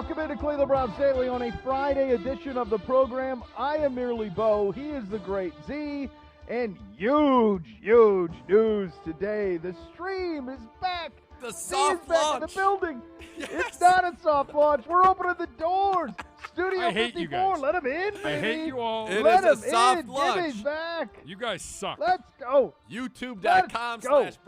Welcome into Cleveland Browns Daily on a Friday edition of the program. I am merely Bo. He is the great Z. And huge news today. The stream is back. The Z soft is back launch. in the building. Yes. It's not a soft launch. We're opening the doors. Studio I hate 54. you guys. Let him in, baby. I hate you all. It Let is a him soft in. launch. Jimmy's back. You guys suck. Let's go. YouTube.com/Browns.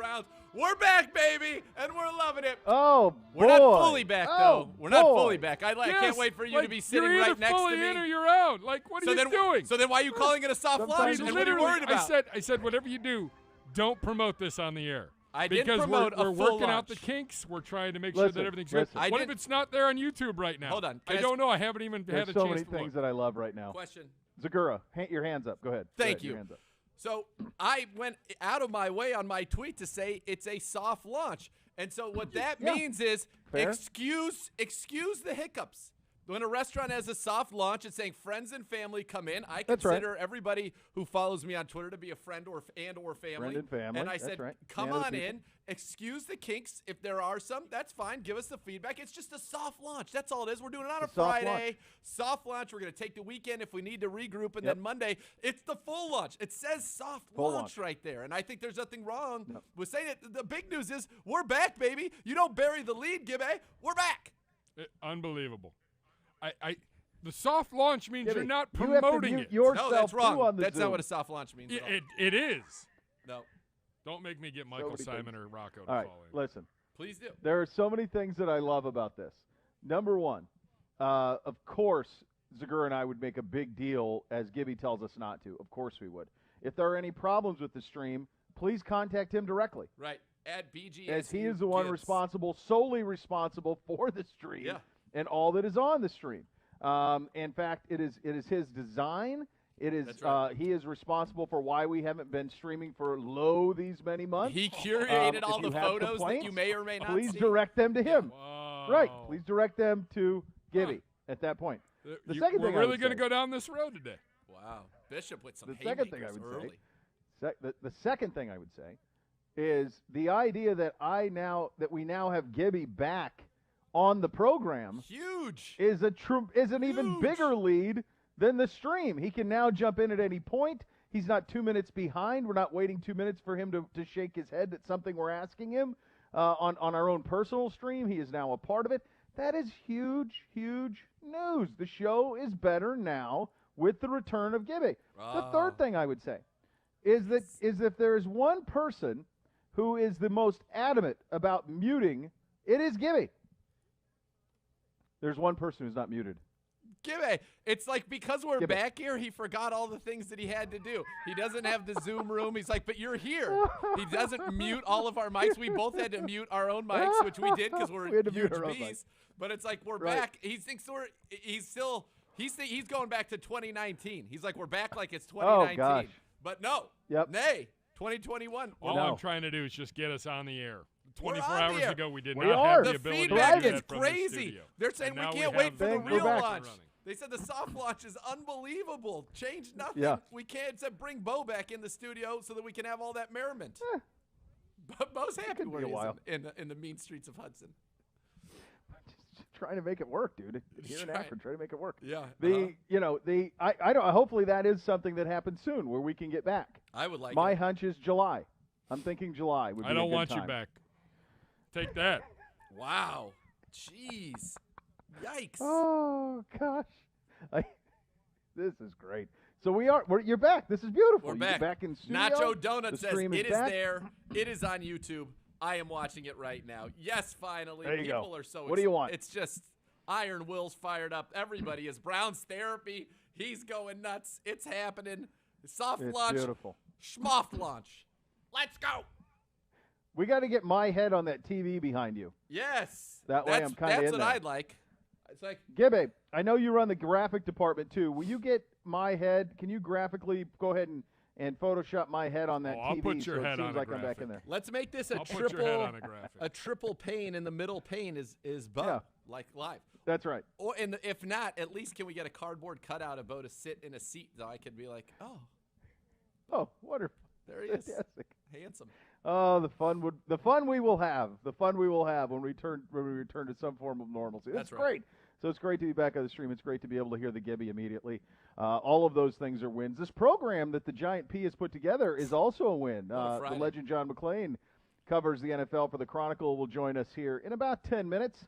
We're back, baby, and we're loving it. Oh, boy. We're not fully back, though. We're not boy. fully back. I can't Yes, wait for you to like, be sitting you're right either next to fully me. in or you're out. Like, what are you doing? So then why are you calling it a soft Sometimes launch? you And what are you worried about? I said, whatever you do, don't promote this on the air. I did because promote we're a full working out the launch. kinks. We're trying to make sure Listen, that everything's good. listen. What if it's not there on YouTube right now? Hold on. I don't know. I haven't even There's had a so chance many to look. things that I love right now. Question. Zagura, your hands up. Go ahead. Thank Go ahead, you. your hands up. So I went out of my way on my tweet to say it's a soft launch. And so what that Yeah. means is Fair. excuse the hiccups. When a restaurant has a soft launch, it's saying friends and family come in. I That's right. consider everybody who follows me on Twitter to be a friend or family. Friend and family. And I That's said, right. come Man of the on people. in, excuse the kinks. If there are some, that's fine. Give us the feedback. It's just a soft launch. That's all it is. We're doing it on a It's a soft Friday. launch. Soft launch. We're going to take the weekend if we need to regroup. And Yep. then Monday, it's the full launch. It says soft Full launch launch. right there. And I think there's nothing wrong with saying it. The big news is we're back, baby. You don't bury the lead, Gibby. We're back. Unbelievable. The soft launch means Gibby, you're not you have to promoting mute it. yourself No, that's too wrong. on the That's Zoom. not what a soft launch means. at all. It is. No, Don't make me get Michael many Simon things. or Rocco to All right, call in. listen. please do. There are so many things that I love about this. Number one, of course, Zagura and I would make a big deal as Gibby tells us not to. Of course we would. If there are any problems with the stream, please contact him directly, Right. At BGS. as he is the one solely responsible for the stream Yeah. and all that is on the stream. In fact, it is his design. It is That's right. he is responsible for why we haven't been streaming for these many months. He curated If all the you have photos that complaints, you may or may not Please see. direct them to him. Whoa. Right. Please direct them to Gibby at that point. The second We're thing I really would going to say- go down this road today. Wow. Bishop with some The second thing I haymakers would early. say, the second thing I would say, is the idea that we now have Gibby back on the program Huge. is an even Huge. bigger lead than the stream. He can now jump in at any point. He's not 2 minutes behind. We're not waiting 2 minutes for him to shake his head at something we're asking him on our own personal stream. He is now a part of it. That is huge news. The show is better now with the return of Gibby. The third thing I would say is if there is one person who is the most adamant about muting, it is Gibby. There's one person who's not muted. Gibby. It's like because we're Gibby. back here, he forgot all the things that he had to do. He doesn't have the Zoom room. He's like, but you're here. He doesn't mute all of our mics. We both had to mute our own mics, which we did because we're We had to mute huge our own bees. But it's like we're Right. back. He thinks he's going back to 2019. He's like, we're back like it's 2019. gosh. But no. Yep. Nay. 2021. All No. I'm trying to do is just get us on the air. We're 24 on the hours air. ago, we did We not are. have the The ability to feedback do is that from the crazy. studio. They're saying And we now can't have wait for the Thank you. real Back. launch. Running. They said the soft launch is unbelievable. Change nothing. Yeah. We can't bring Bo back in the studio so that we can have all that merriment. But Bo's happy could be where a he is while. in the mean streets of Hudson. Just trying to make it work, dude. Here in Trying. Akron, trying to make it work. Yeah. I don't. Hopefully that is something that happens soon where we can get back. I would like My it. hunch is July. I'm thinking July would be I a don't good want you time. back. Take that. Wow. Jeez. Yikes. Oh gosh, this is great. So you're back. This is beautiful. We're You're back. back in studio. Nacho Donut The says stream it is back. there. It is on YouTube. I am watching it right now. Yes, finally. There you go. People are so What do you want? It's just Iron Will's fired up. Everybody is. Brown's therapy. He's going nuts. It's happening. Soft It's launch. beautiful. Schmoff launch. Let's go. We got to get my head on that TV behind you. Yes. That way That's- I'm kinda That's in what there. I'd like. It's like, Gibby, I know you run the graphic department too. Will you get my head? Can you graphically go ahead and Photoshop my head on that Oh, I'll TV put your so it head seems on a like I'm back graphic. in there? let's make this a I'll put your head on a triple graphic. triple pane, and the middle pane is Bo, Yeah. like live. That's right. Or and if not, at least can we get a cardboard cutout of Bo to sit in a seat so I could be like, oh, Oh, wonderful. there he is, Fantastic. handsome. Oh, the fun we will have when we return to some form of normalcy. That's right. Great. So it's great to be back on the stream. It's great to be able to hear the Gibby immediately. All of those things are wins. This program that the Giant P has put together is also a win. The legend John McClain covers the NFL for the Chronicle. Will join us here in about 10 minutes.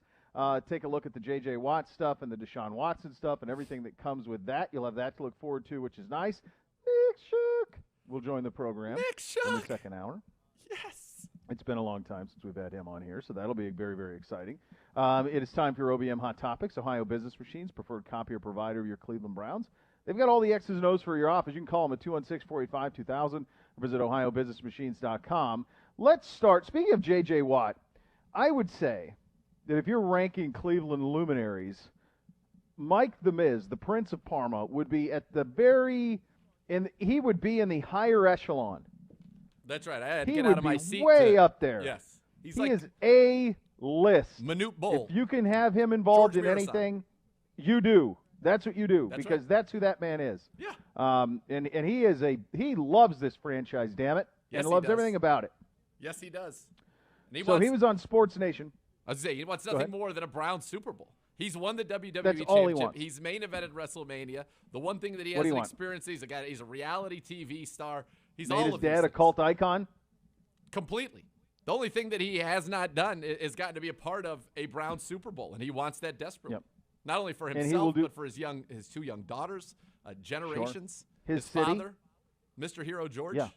Take a look at the J.J. Watt stuff and the Deshaun Watson stuff and everything that comes with that. You'll have that to look forward to, which is nice. Nick Shook will join the program in the second hour. Yes. It's been a long time since we've had him on here, so that'll be very, very exciting. It is time for your OBM Hot Topics, Ohio Business Machines, preferred copier provider of your Cleveland Browns. They've got all the X's and O's for your office. You can call them at 216-485-2000 or visit ohiobusinessmachines.com. Let's start. Speaking of J.J. Watt, I would say that if you're ranking Cleveland luminaries, Mike the Miz, the Prince of Parma, would be at the he would be in the higher echelon. That's right. I had to He get would out of my be seat. way up there. Yes. He He's like is A-list. Manute Bol. If you can have him involved George in Mirasan. anything, you do. That's what you do That's because right. that's who that man is. Yeah. And he loves this franchise, damn it, Yes, and he loves does. everything about it. Yes, he does. And So he was on Sports Nation. I was saying, he wants Go nothing ahead. more than a Brown Super Bowl. He's won the WWE That's all he championship. wants. He's main evented WrestleMania. The one thing that he What do you hasn't want? experienced, he's a reality TV star. He's Made all his of these dad a things. cult icon. Completely. The only thing that he has not done is gotten to be a part of a Brown Super Bowl, and he wants that desperately. Yep. Not only for he will himself, do- but for his two young daughters, generations. His His city. father, Mr. Hero George. Yeah.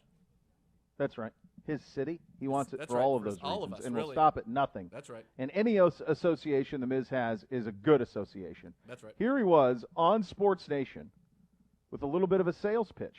That's right. His city. He wants it That's for right, all of for those all of reasons, us, and really. will stop at nothing. That's right. And any association the Miz has is a good association. That's right. Here he was on Sports Nation with a little bit of a sales pitch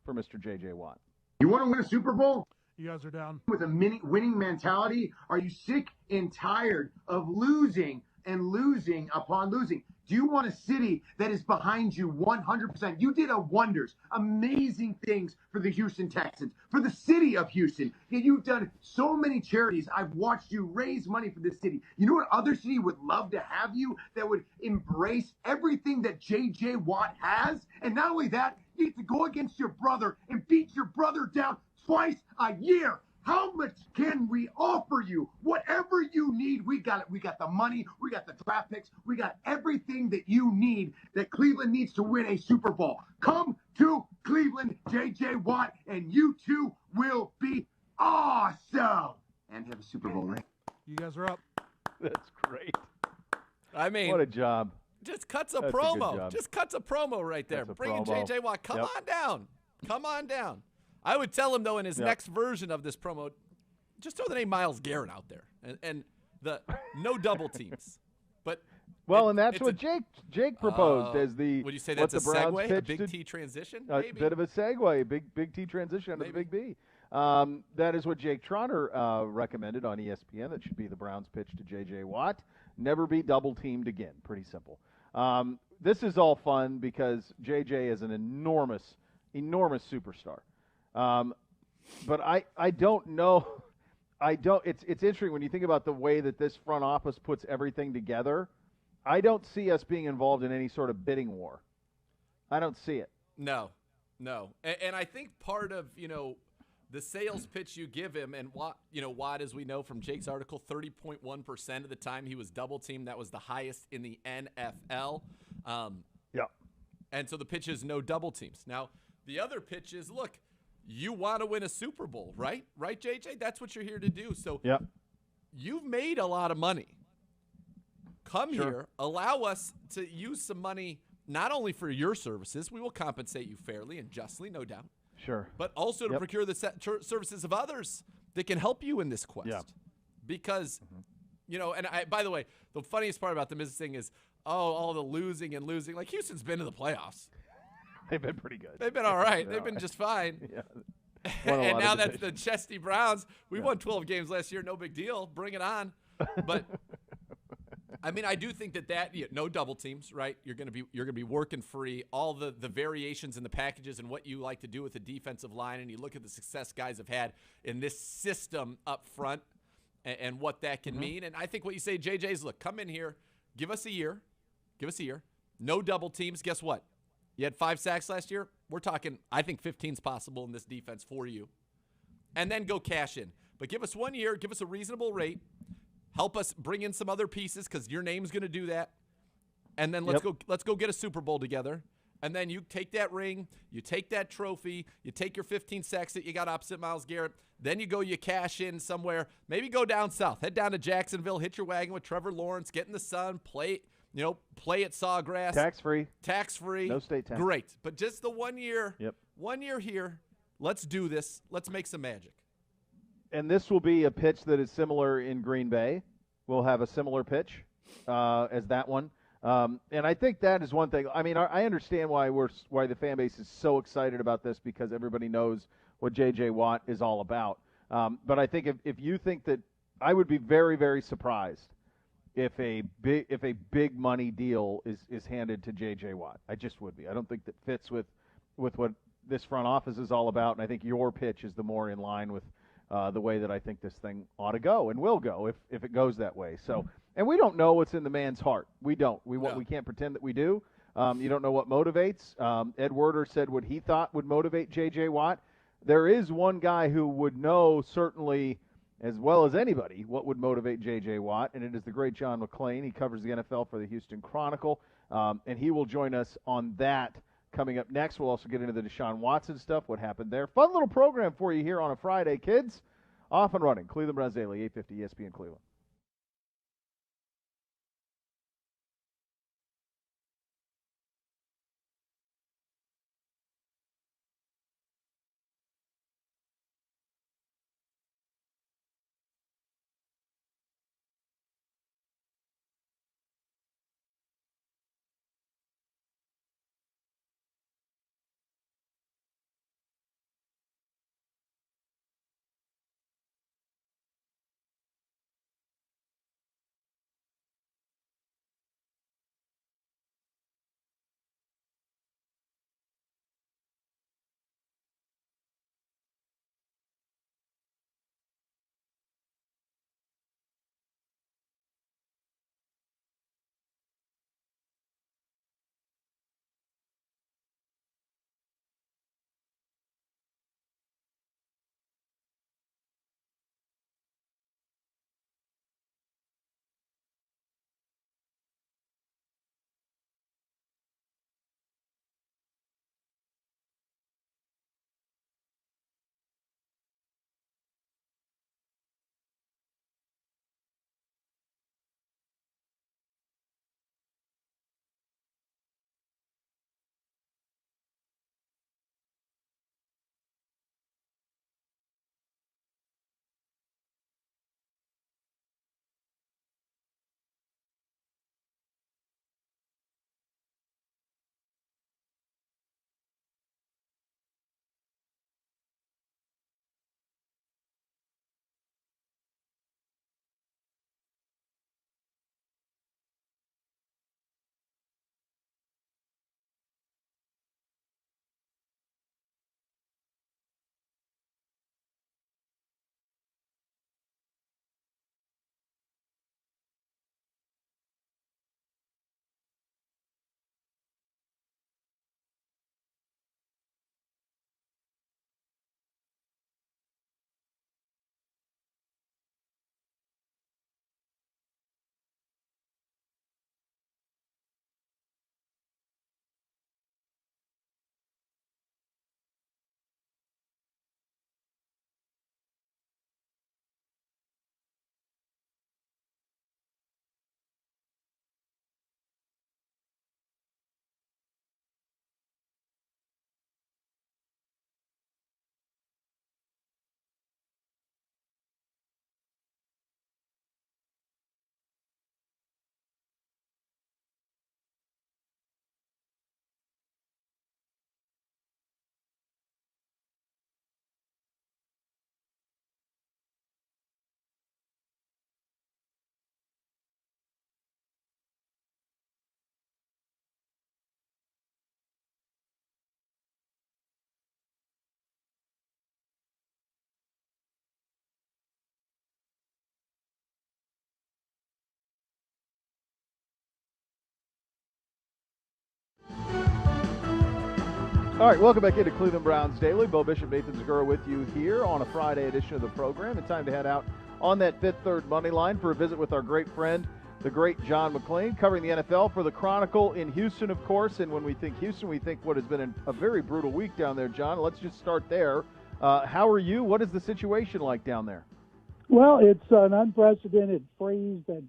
for Mr. J.J. Watt. You want to win a Super Bowl? You guys are down. With a winning mentality? Are you sick and tired of losing and losing upon losing? Do you want a city that is behind you 100%? You did wonders, amazing things for the Houston Texans, for the city of Houston. You've done so many charities. I've watched you raise money for this city. You know what other city would love to have you that would embrace everything that J.J. Watt has? And not only that, you get to go against your brother and beat your brother down twice a year. How much can we offer you? Whatever you need, we got it. We got the money. We got the draft picks. We got everything that you need that Cleveland needs to win a Super Bowl. Come to Cleveland, J.J. Watt, and you two will be awesome. And have a Super Bowl ring. You guys are up. That's great. I mean, What a job. just cuts a That's a good promo. job. Just cuts a promo right there. That's a Bring in promo. J.J. Watt. Come Yep. on down. Come on down. I would tell him, though, in his Yep. next version of this promo, just throw the name Myles Garrett out there and the no double teams. But Well, it- and that's it's what Jake proposed as the Would you say what that's the a Browns segue, a pitched big to- T transition? A Maybe. bit of a segue, big T transition under the Maybe. big B. That is what Jake Trotter recommended on ESPN. That should be the Browns' pitch to J.J. Watt. Never be double teamed again. Pretty simple. This is all fun because J.J. is an enormous superstar. But I don't know. It's interesting when you think about the way that this front office puts everything together. I don't see us being involved in any sort of bidding war. I don't see it. No. And I think part of, the sales pitch you give him, and Watt, as we know from Jake's article, 30.1% of the time he was double teamed. That was the highest in the NFL. Yeah. And so the pitch is no double teams. Now, the other pitch is, look, you want to win a Super Bowl, right? Right, JJ? That's what you're here to do. So Yeah. you've made a lot of money. Come Sure. here, allow us to use some money not only for your services, we will compensate you fairly and justly, no doubt, Sure. but also to Yep. procure the services of others that can help you in this quest. Yeah. Because, and by the way, the funniest part about the Miz thing is, all the losing and losing. Like, Houston's been to the playoffs. They've been pretty good. They've been all right. They're They've been all right. just fine. Yeah. Won a And lot now of that's the divisions. chesty Browns. We Yeah. won 12 games last year. No big deal. Bring it on. But I mean, I do think that no double teams, right? You're gonna be working free. All the variations in the packages and what you like to do with the defensive line, and you look at the success guys have had in this system up front, and what that can mean. And I think what you say, JJ, is look, come in here, give us a year, no double teams. Guess what? You had 5 sacks last year. We're talking, I think 15's possible in this defense for you. And then go cash in. But give us 1 year, give us a reasonable rate. Help us bring in some other pieces because your name's going to do that. and then let's go get a Super Bowl together. And then you take that ring, you take that trophy, you take your 15 sacks that you got opposite Myles Garrett. Then you go, you cash in somewhere. Maybe go down south, head down to Jacksonville, hit your wagon with Trevor Lawrence, get in the sun, play at Sawgrass. Tax-free. No state tax. Great. But just the 1 year. Yep. 1 year here. Let's do this. Let's make some magic. And this will be a pitch that is similar in Green Bay. We'll have a similar pitch as that one. And I think that is one thing. I mean, I understand why the fan base is so excited about this, because everybody knows what J.J. Watt is all about. But I think if you think that, I would be very, very surprised if a big money deal is handed to J.J. Watt. I just would be. I don't think that fits with what this front office is all about. And I think your pitch is the more in line with the way that I think this thing ought to go and will go if it goes that way. So. And we don't know what's in the man's heart. We don't. We can't pretend that we do. You don't know what motivates. Ed Werder said what he thought would motivate J.J. Watt. There is one guy who would know certainly as well as anybody what would motivate J.J. Watt, and it is the great John McClain. He covers the NFL for the Houston Chronicle, and he will join us on that coming up next. We'll also get into the Deshaun Watson stuff, what happened there. Fun little program for you here on a Friday, kids. Off and running. Cleveland Browns Daily, 850 ESPN Cleveland. All right, welcome back into Cleveland Browns Daily. Bo Bishop, Nathan Zagura with you here on a Friday edition of the program. It's time to head out on that Fifth Third money line for a visit with our great friend the great John McClain, covering the NFL for the Chronicle in Houston, of course. And when we think Houston, we think what has been a very brutal week down there, John. Let's just start there. How are you? What is the situation like down there? Well, it's an unprecedented freeze that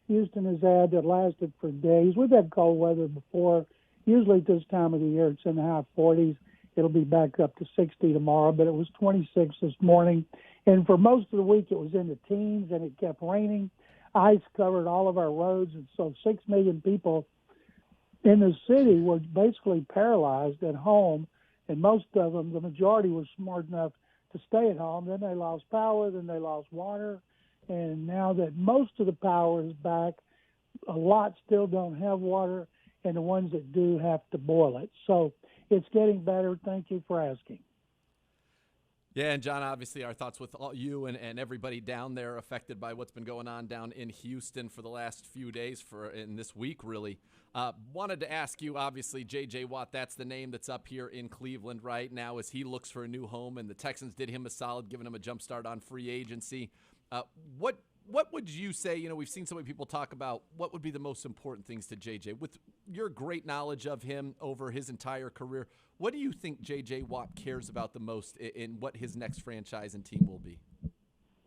Houston has had that lasted for days. We've had cold weather before. Usually at this time of the year, it's in the high 40s. It'll be back up to 60 tomorrow, but it was 26 this morning. And for most of the week, it was in the teens, and it kept raining. Ice covered all of our roads, and so 6 million people in the city were basically paralyzed at home, and most of them, the majority, were smart enough to stay at home. Then they lost power, then they lost water, and now that most of the power is back, a lot still don't have water, and the ones that do have to boil it. So it's getting better. Thank you for asking. Yeah, and John, obviously our thoughts with all you and everybody down there affected by what's been going on down in Houston for the last few days, in this week, really. Wanted to ask you, obviously, J.J. Watt, that's the name that's up here in Cleveland right now as he looks for a new home, and the Texans did him a solid, giving him a jump start on free agency. What would you say, we've seen so many people talk about what would be the most important things to J.J. With your great knowledge of him over his entire career, what do you think J.J. Watt cares about the most in what his next franchise and team will be?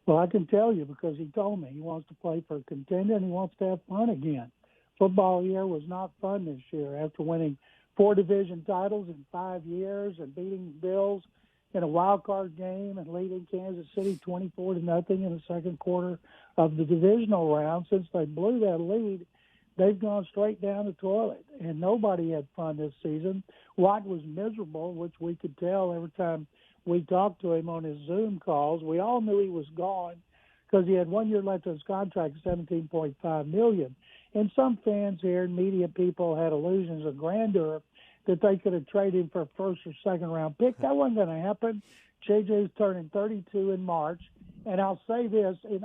Well, I can tell you because he told me he wants to play for a contender and he wants to have fun again. Football year was not fun this year after winning 4 division titles in 5 years and beating the Bills in a wild card game and leading Kansas City 24-0 in the second quarter of the divisional round. Since they blew that lead, they've gone straight down the toilet, and nobody had fun this season. Watt was miserable, which we could tell every time we talked to him on his Zoom calls. We all knew he was gone because he had 1 year left of his contract, $17.5 million. And some fans here and media people had illusions of grandeur that they could have traded him for a first or second round pick. That wasn't going to happen. JJ's turning 32 in March. And I'll say this, and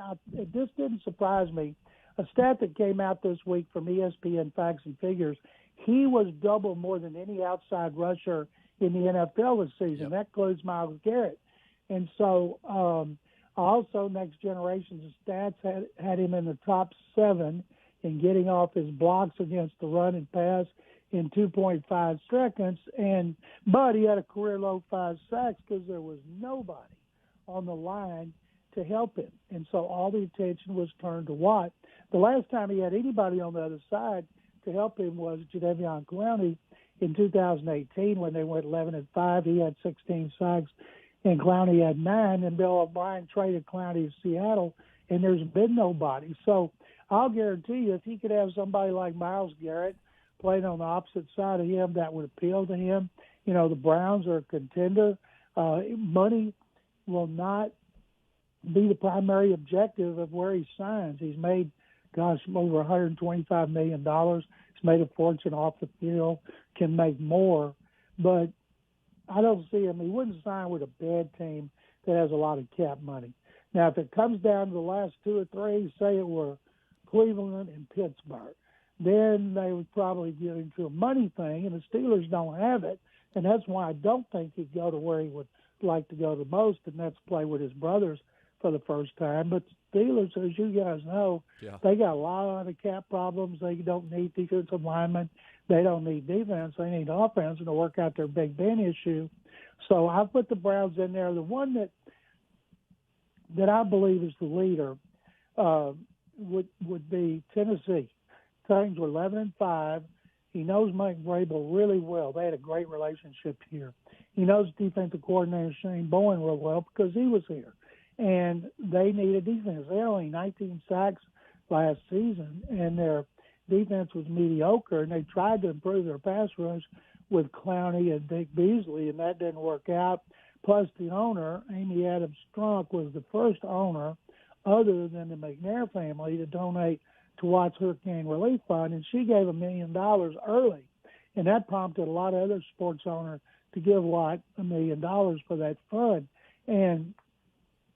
this didn't surprise me. A stat that came out this week from ESPN Facts and Figures, he was double more than any outside rusher in the NFL this season. Yep. That includes Myles Garrett. And so also Next Generation's stats had him in the top 7 in getting off his blocks against the run and pass in 2.5 seconds. But he had a career-low 5 sacks because there was nobody on the line to help him. And so all the attention was turned to Watt. The last time he had anybody on the other side to help him was Jadeveon Clowney in 2018 when they went 11-5. He had 16 sacks, and Clowney had 9. And Bill O'Brien traded Clowney to Seattle, and there's been nobody. So I'll guarantee you if he could have somebody like Myles Garrett playing on the opposite side of him, that would appeal to him. The Browns are a contender. Money will not be the primary objective of where he signs. He's made, over $125 million. He's made a fortune off the field, can make more. But I don't see him. He wouldn't sign with a bad team that has a lot of cap money. Now, if it comes down to the last 2 or 3, say it were Cleveland and Pittsburgh, then they would probably get into a money thing, and the Steelers don't have it. And that's why I don't think he'd go to where he would like to go the most, and that's play with his brothers for the first time. But Steelers, as you guys know, They got a lot of cap problems. They don't need defensive linemen. They don't need defense. They need offense to work out their Big Ben issue. So I put the Browns in there. The one that I believe is the leader would be Tennessee. Titans were 11-5. He knows Mike Vrabel really well. They had a great relationship here. He knows defensive coordinator Shane Bowen real well because he was here. And they needed defense. They had only 19 sacks last season, and their defense was mediocre, and they tried to improve their pass rush with Clowney and Dick Beasley, and that didn't work out. Plus, the owner, Amy Adams Strunk, was the first owner other than the McNair family to donate to Watt's Hurricane Relief Fund, and she gave $1 million early. And that prompted a lot of other sports owners to give Watt $1 million for that fund. And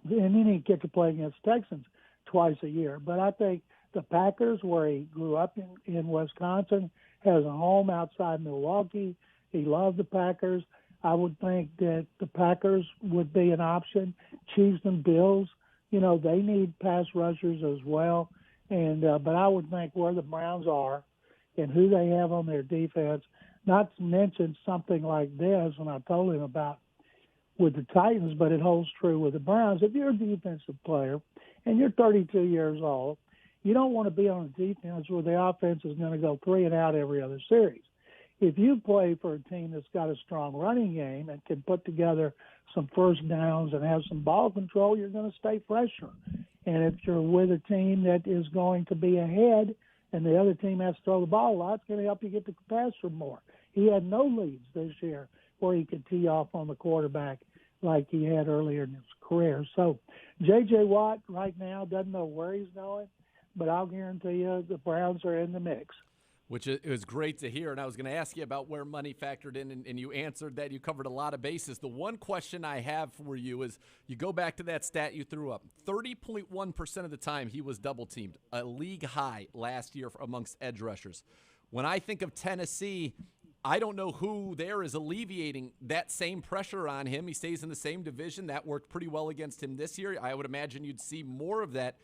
then he get to play against Texans twice a year. But I think the Packers, where he grew up in Wisconsin, has a home outside Milwaukee. He loved the Packers. I would think that the Packers would be an option. Chiefs and Bills, they need pass rushers as well. And but I would think where the Browns are and who they have on their defense, not to mention something like this when I told him about with the Titans, but it holds true with the Browns. If you're a defensive player and you're 32 years old, you don't want to be on a defense where the offense is going to go 3 and out every other series. If you play for a team that's got a strong running game and can put together some first downs and have some ball control, you're going to stay fresher. And if you're with a team that is going to be ahead and the other team has to throw the ball a lot, it's going to help you get the passer more. He had no leads this year where he could tee off on the quarterback like he had earlier in his career. So J.J. Watt right now doesn't know where he's going, but I'll guarantee you the Browns are in the mix. Which it was great to hear, and I was going to ask you about where money factored in, and you answered that. You covered a lot of bases. The one question I have for you is you go back to that stat you threw up. 30.1% of the time he was double-teamed, a league high last year amongst edge rushers. When I think of Tennessee, I don't know who there is alleviating that same pressure on him. He stays in the same division. That worked pretty well against him this year. I would imagine you'd see more of that.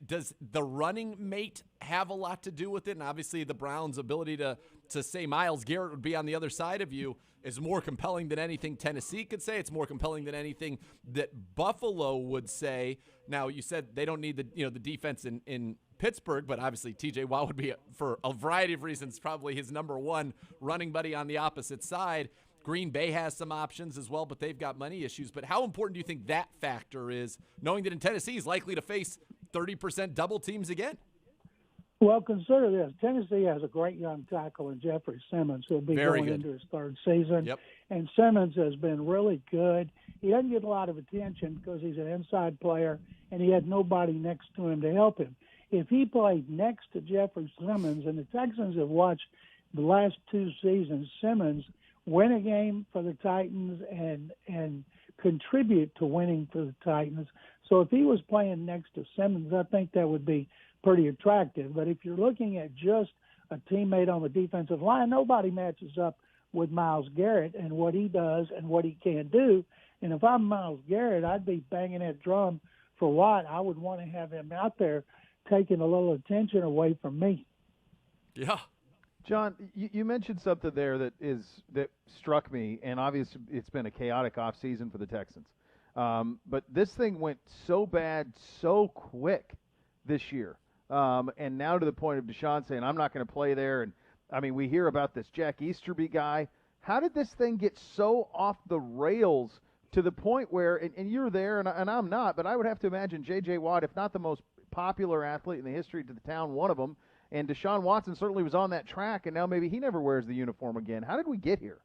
Does the running mate have a lot to do with it? And obviously the Browns' ability to say Myles Garrett would be on the other side of you is more compelling than anything Tennessee could say. It's more compelling than anything that Buffalo would say. Now, you said they don't need the defense in Pittsburgh, but obviously T.J. Watt would be, for a variety of reasons, probably his number one running buddy on the opposite side. Green Bay has some options as well, but they've got money issues. But how important do you think that factor is, knowing that in Tennessee he's likely to face 30% double teams again? Well, consider this. Tennessee has a great young tackle in Jeffrey Simmons, who will be going into his third season. Yep. And Simmons has been really good. He doesn't get a lot of attention because he's an inside player, and he had nobody next to him to help him. If he played next to Jeffrey Simmons, and the Texans have watched the last 2 seasons, Simmons win a game for the Titans and contribute to winning for the Titans. So if he was playing next to Simmons, I think that would be pretty attractive. But if you're looking at just a teammate on the defensive line, nobody matches up with Myles Garrett and what he does and what he can do. And if I'm Myles Garrett, I'd be banging that drum for Watt. I would want to have him out there taking a little attention away from me. Yeah. John, you mentioned something there that struck me, and obviously it's been a chaotic offseason for the Texans. But this thing went so bad so quick this year. And now to the point of Deshaun saying, I'm not going to play there. And, I mean, we hear about this Jack Easterby guy. How did this thing get so off the rails to the point where, and you're there and I'm not, but I would have to imagine J.J. Watt, if not the most popular athlete in the history of the town, one of them, and Deshaun Watson certainly was on that track, and now maybe he never wears the uniform again. How did we get here?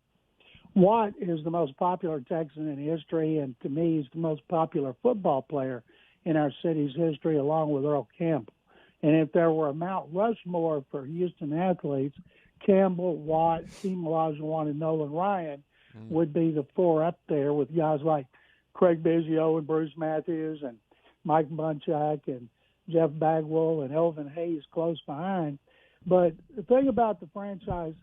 Watt is the most popular Texan in history, and to me, he's the most popular football player in our city's history, along with Earl Campbell. And if there were a Mount Rushmore for Houston athletes, Campbell, Watt, Hakeem Olajuwon, and Nolan Ryan would be the 4 up there, with guys like Craig Biggio and Bruce Matthews and Mike Munchak and Jeff Bagwell and Elvin Hayes close behind. But the thing about the franchise,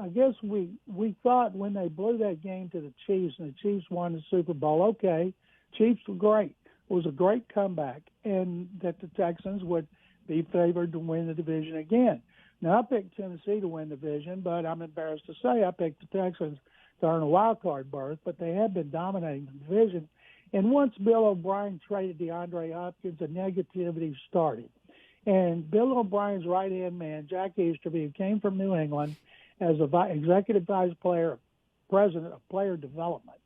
I guess we thought when they blew that game to the Chiefs and the Chiefs won the Super Bowl, okay, Chiefs were great. It was a great comeback, and that the Texans would be favored to win the division again. Now, I picked Tennessee to win the division, but I'm embarrassed to say I picked the Texans to earn a wild card berth, but they have been dominating the division. And once Bill O'Brien traded DeAndre Hopkins, the negativity started. And Bill O'Brien's right-hand man, Jack Easterby, who came from New England as executive vice president of player development.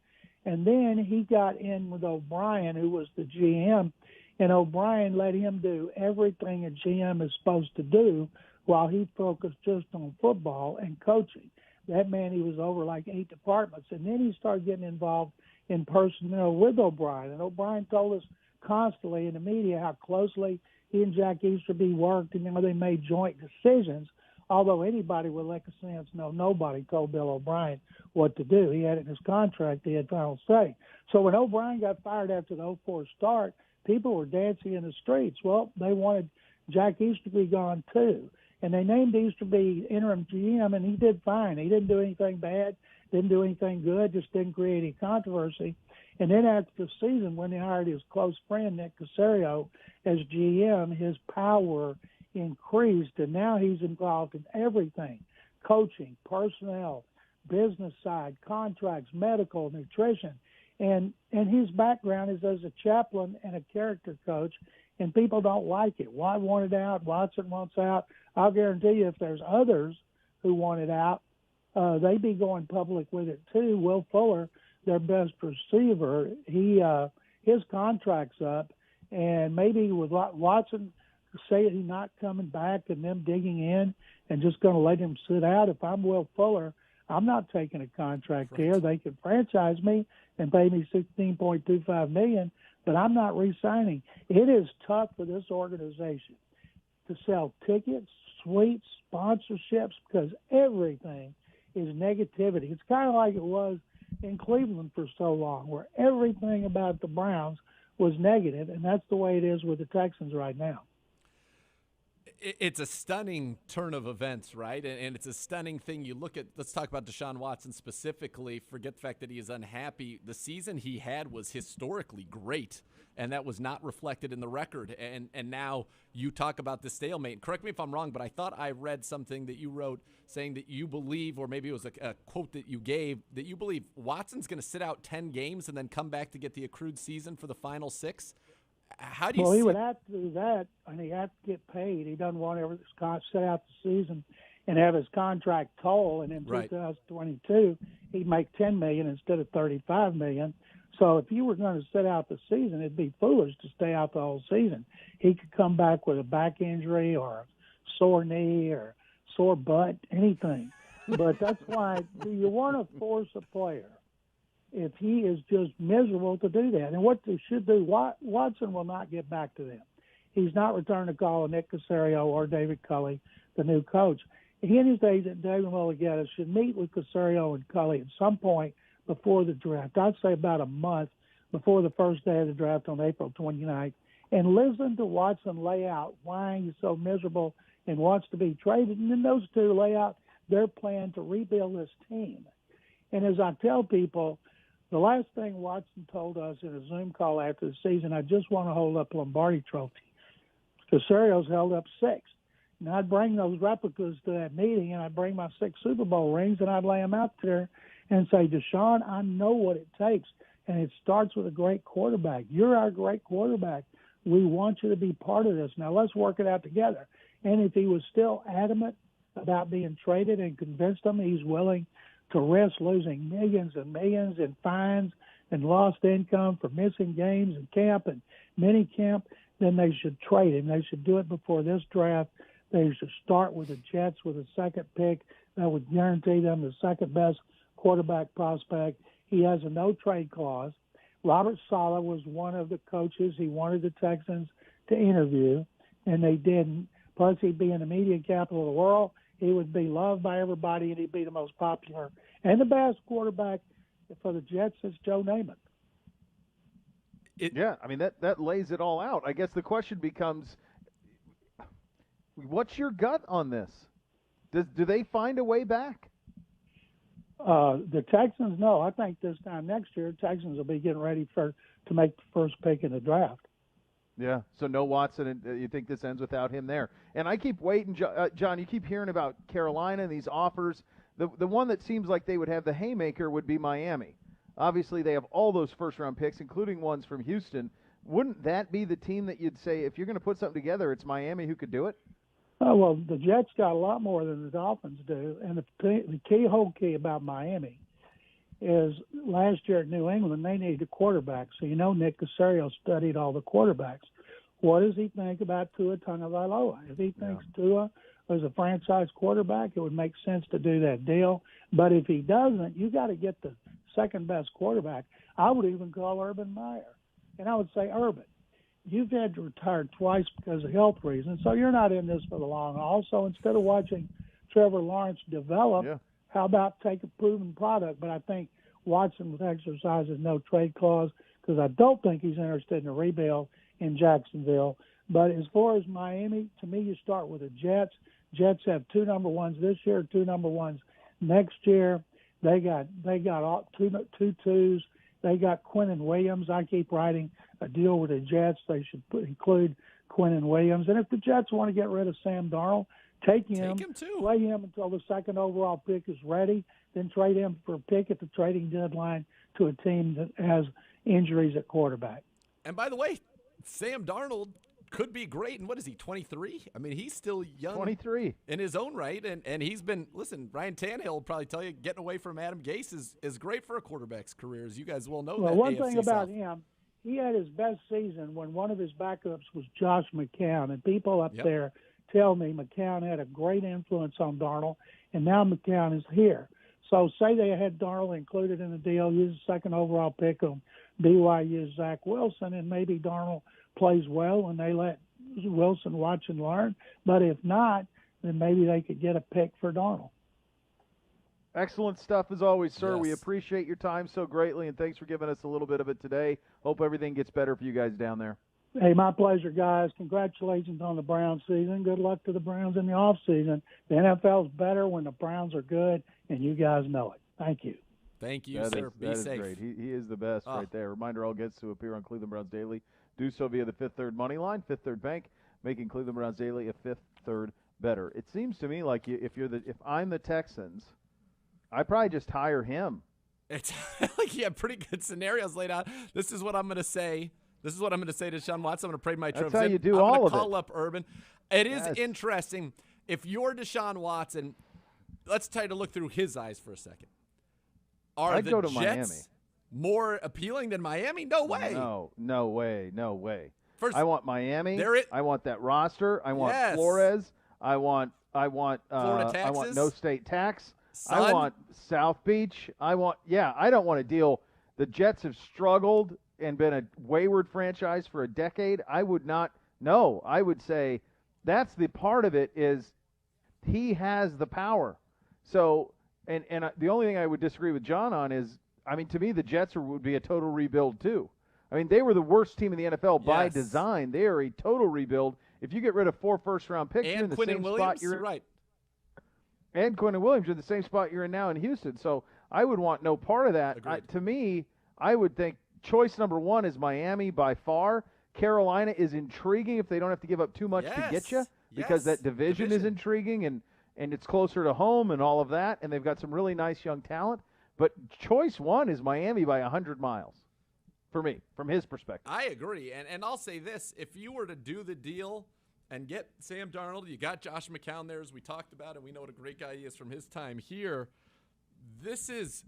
And then he got in with O'Brien, who was the GM, and O'Brien let him do everything a GM is supposed to do while he focused just on football and coaching. That man, he was over like 8 departments. And then he started getting involved in personnel with O'Brien. And O'Brien told us constantly in the media how closely he and Jack Easterby worked, and they made joint decisions. Although anybody with lick of sense, nobody told Bill O'Brien what to do. He had it in his contract. He had final say. So when O'Brien got fired after the 2004 start, people were dancing in the streets. Well, they wanted Jack Easterby gone too. And they named Easterby interim GM, and he did fine. He didn't do anything bad, didn't do anything good, just didn't create any controversy. And then after the season, when they hired his close friend, Nick Caserio, as GM, his power increased, and now he's involved in everything: coaching, personnel, business side, contracts, medical, nutrition. And his background is as a chaplain and a character coach, and people don't like it. Watt wanted out. Watson wants out. I'll guarantee you if there's others who want it out, they'd be going public with it too. Will Fuller, their best receiver, his contract's up, and maybe with Watson saying he's not coming back and them digging in and just going to let him sit out, if I'm Will Fuller, I'm not taking a contract here. They can franchise me and pay me $16.25 million, but I'm not re-signing. It is tough for this organization to sell tickets, suites, sponsorships, because everything is negativity. It's kind of like it was in Cleveland for so long, where everything about the Browns was negative, and that's the way it is with the Texans right now. It's a stunning turn of events, right? And it's a stunning thing. You look at, let's talk about Deshaun Watson specifically. Forget the fact that he is unhappy. The season he had was historically great, and that was not reflected in the record. And now you talk about the stalemate. Correct me if I'm wrong, but I thought I read something that you wrote saying that you believe, or maybe it was a quote that you gave, that you believe Watson's going to sit out 10 games and then come back to get the accrued season for the final 6. How do you he would have to do that, and he had to get paid. He doesn't want to sit out the season and have his contract toll, and in 2022 he'd make $10 million instead of $35 million. So if you were going to sit out the season, it'd be foolish to stay out the whole season. He could come back with a back injury or a sore knee or sore butt, anything. But that's why, do you want to force a player if he is just miserable to do that? And what they should do, Watson will not get back to them. He's not returning a call of Nick Caserio or David Culley, the new coach. He and his agent, David Mulligetta, should meet with Caserio and Culley at some point before the draft. I'd say about a month before the first day of the draft on April 29th, and listen to Watson lay out why he's so miserable and wants to be traded. And then those two lay out their plan to rebuild this team. And as I tell people, the last thing Watson told us in a Zoom call after the season, I just want to hold up Lombardi Trophy. Caserio's held up 6. And I'd bring those replicas to that meeting, and I'd bring my 6 Super Bowl rings, and I'd lay them out there and say, Deshaun, I know what it takes, and it starts with a great quarterback. You're our great quarterback. We want you to be part of this. Now let's work it out together. And if he was still adamant about being traded and convinced them he's willing to risk losing millions and millions in fines and lost income for missing games and camp and mini camp, then they should trade him. They should do it before this draft. They should start with the Jets with a second pick. That would guarantee them the second best quarterback prospect. He has a no-trade clause. Robert Saleh was one of the coaches he wanted the Texans to interview, and they didn't. Plus, he'd be in the media capital of the world. He would be loved by everybody, and he'd be the most popular and the best quarterback for the Jets since Joe Namath. Yeah, I mean, that lays it all out. I guess the question becomes, what's your gut on this? Do they find a way back? The Texans, no. I think this time next year, Texans will be getting ready to make the first pick in the draft. Yeah, so no Watson, and you think this ends without him there. And I keep waiting, John, you keep hearing about Carolina and these offers. The one that seems like they would have the haymaker would be Miami. Obviously, they have all those first-round picks, including ones from Houston. Wouldn't that be the team that you'd say, if you're going to put something together, it's Miami who could do it? Oh, well, the Jets got a lot more than the Dolphins do. And the whole key about Miami is last year at New England, they needed a quarterback. So, Nick Caserio studied all the quarterbacks. What does he think about Tua Tagovailoa? If he thinks Tua is a franchise quarterback, it would make sense to do that deal. But if he doesn't, you got to get the second-best quarterback. I would even call Urban Meyer. And I would say, Urban, you've had to retire twice because of health reasons, so you're not in this for the long haul. So instead of watching Trevor Lawrence develop, how about take a proven product? But I think Watson would exercise his no-trade clause because I don't think he's interested in a rebuild in Jacksonville. But as far as Miami, to me, you start with the Jets. Jets have 2 number ones this year, 2 number ones next year. They got all two twos They got Quinnen Williams. I keep writing a deal with the Jets. They should include Quinnen Williams. And if the Jets want to get rid of Sam Darnold, take him too. Play him until the second overall pick is ready, then trade him for a pick at the trading deadline to a team that has injuries at quarterback. And by the way, Sam Darnold could be great. And what is he, 23? I mean, he's still young. 23. In his own right. And he's been, listen, Ryan Tannehill will probably tell you getting away from Adam Gase is great for a quarterback's career, as you guys well know. Well, that one AFC thing about South. him, he had his best season when one of his backups was Josh McCown. And people up there tell me McCown had a great influence on Darnold, and now McCown is here. So say they had Darnold included in the deal, use the second overall pick on BYU's Zach Wilson, and maybe Darnold plays well and they let Wilson watch and learn. But if not, then maybe they could get a pick for Darnold. Excellent stuff as always, sir. Yes. We appreciate your time so greatly, and thanks for giving us a little bit of it today. Hope everything gets better for you guys down there. Hey, my pleasure, guys. Congratulations on the Browns season. Good luck to the Browns in the off season. The NFL's better when the Browns are good, and you guys know it. Thank you. Thank you, That sir. is- Be that is safe. great. He is the best right there. Reminder, all guests to appear on Cleveland Browns Daily do so via the Fifth Third Money Line, Fifth Third Bank, making Cleveland Browns Daily a Fifth Third better. It seems to me like if I'm the Texans, I probably just hire him. It's like you have pretty good scenarios laid out. This is what I'm going to say. This is what I'm going to say to Deshaun Watson. I'm going to pray my That's trip. how you do I'm all gonna of it. call up Urban. It is Yes. interesting. If you're Deshaun Watson, let's try to look through his eyes for a second. Are I'd the go to Jets Miami. more appealing than Miami? No way. No way. First, I want Miami. There it- I want that roster. I want Yes. Flores. I want Florida I want taxes. no state tax. I Sun. want South Beach. I don't want to deal. The Jets have struggled and been a wayward franchise for a decade. I would not. No, I would say that's the part of it is he has the power. So, and the only thing I would disagree with John on is, I mean, to me, the Jets would be a total rebuild too. I mean, they were the worst team in the NFL by Yes. design. They are a total rebuild. If you get rid of 4 first-round picks, you're in and the Quinn same and spot Williams, you're in. right? And Quinnen Williams, you're in the same spot you're in now in Houston. So I would want no part of that. Agreed. To me, I would think choice number one is Miami by far. Carolina is intriguing if they don't have to give up too much to get you, Yes. because Yes. that division is intriguing and it's closer to home and all of that, and they've got some really nice young talent. But choice one is Miami by 100 miles for me, from his perspective. I agree. And I'll say this. If you were to do the deal and get Sam Darnold, you got Josh McCown there, as we talked about, and we know what a great guy he is from his time here. This is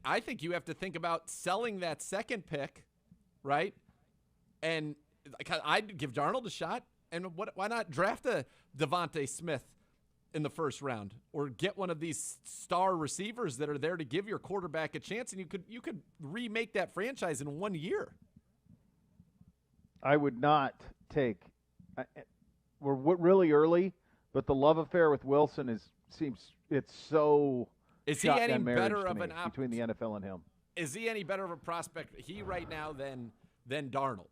I think you have to think about selling that second pick, right? And I'd give Darnold a shot. And why not draft a Devontae Smith in the first round, or get one of these star receivers that are there to give your quarterback a chance, and you could remake that franchise in 1 year. I would not take. We're really early, but the love affair with Wilson seems it's so. Is he shotgun any marriage better to of me an between the NFL and him? Is he any better of a prospect right now than Darnold?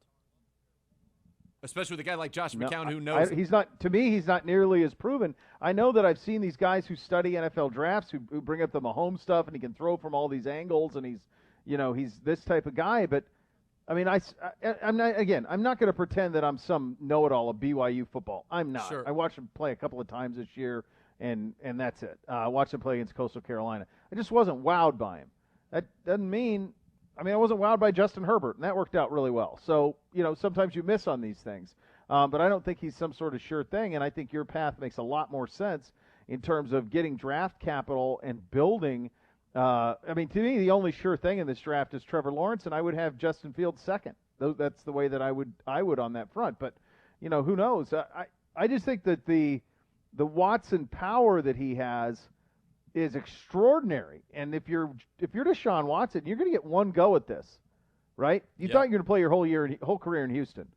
Especially with a guy like Josh McCown who knows him. He's not. To me, he's not nearly as proven. I know that I've seen these guys who study NFL drafts who bring up the Mahomes stuff, and he can throw from all these angles, and he's this type of guy. But I mean, I'm not. Again, I'm not going to pretend that I'm some know-it-all of BYU football. I'm not. Sure. I watched him play a couple of times this year, and that's it. I watched him play against Coastal Carolina. I just wasn't wowed by him. That doesn't mean. I mean, I wasn't wowed by Justin Herbert, and that worked out really well. So, sometimes you miss on these things. But I don't think he's some sort of sure thing, and I think your path makes a lot more sense in terms of getting draft capital and building. I mean, to me, the only sure thing in this draft is Trevor Lawrence, and I would have Justin Fields second. That's the way that I would on that front. But, who knows? I just think that the Watson power that he has is extraordinary. And if you're Deshaun Watson, you're going to get one go at this, right? You thought you were going to play your whole career in Houston.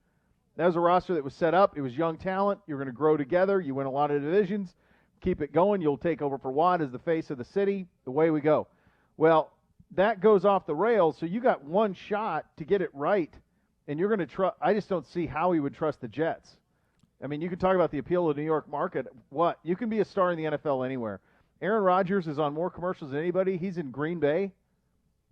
That was a roster that was set up. It was young talent. You're going to grow together. You win a lot of divisions. Keep it going. You'll take over for Watt as the face of the city. Away we go. Well, that goes off the rails, so you got one shot to get it right, and you're going to trust. I just don't see how he would trust the Jets. I mean, you can talk about the appeal of the New York market. What? You can be a star in the NFL anywhere. Aaron Rodgers is on more commercials than anybody. He's in Green Bay.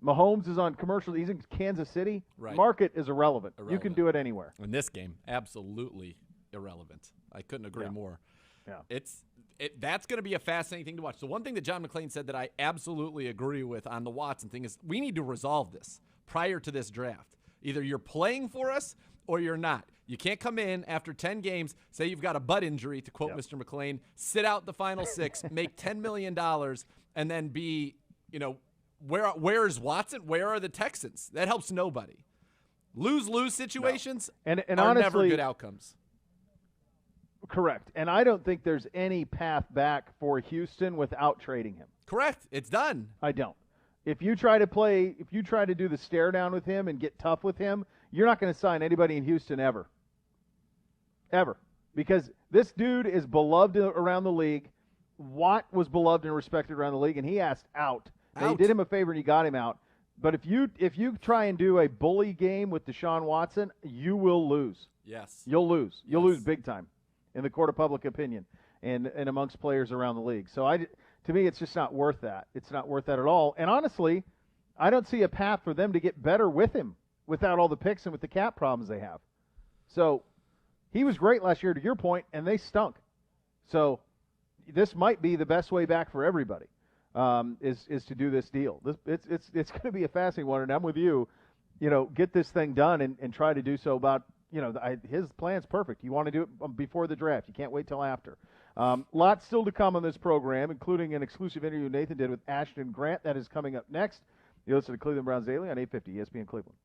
Mahomes is on commercial. He's in Kansas City. Right. Market is irrelevant. You can Irrelevant. do it anywhere. In this game, absolutely irrelevant. I couldn't agree more. Yeah. That's going to be a fascinating thing to watch. So one thing that John McClain said that I absolutely agree with on the Watson thing is we need to resolve this prior to this draft. Either you're playing for us or you're not. You can't come in after 10 games, say you've got a butt injury, to quote Mr. McClain, sit out the final 6, make $10 million, and then be, where is Watson? Where are the Texans? That helps nobody. Lose-lose situations And are honestly, never good outcomes. Correct. And I don't think there's any path back for Houston without trading him. Correct. It's done. I don't. If you try to do the stare down with him and get tough with him, you're not going to sign anybody in Houston ever. Ever. Because this dude is beloved around the league. Watt was beloved and respected around the league, and he asked out. Now, you did him a favor and you got him out. But if you try and do a bully game with Deshaun Watson, you will lose. Yes. You'll lose. You'll Yes. lose big time in the court of public opinion and amongst players around the league. So to me, it's just not worth that. It's not worth that at all. And honestly, I don't see a path for them to get better with him without all the picks and with the cap problems they have. So he was great last year, to your point, and they stunk. So this might be the best way back for everybody, is to do this deal. It's going to be a fascinating one, and I'm with you. Get this thing done and try to do so about. His plan's perfect. You want to do it before the draft. You can't wait till after. Lots still to come on this program, including an exclusive interview Nathan did with Ashton Grant. That is coming up next. You listen to Cleveland Browns Daily on 850 ESPN Cleveland.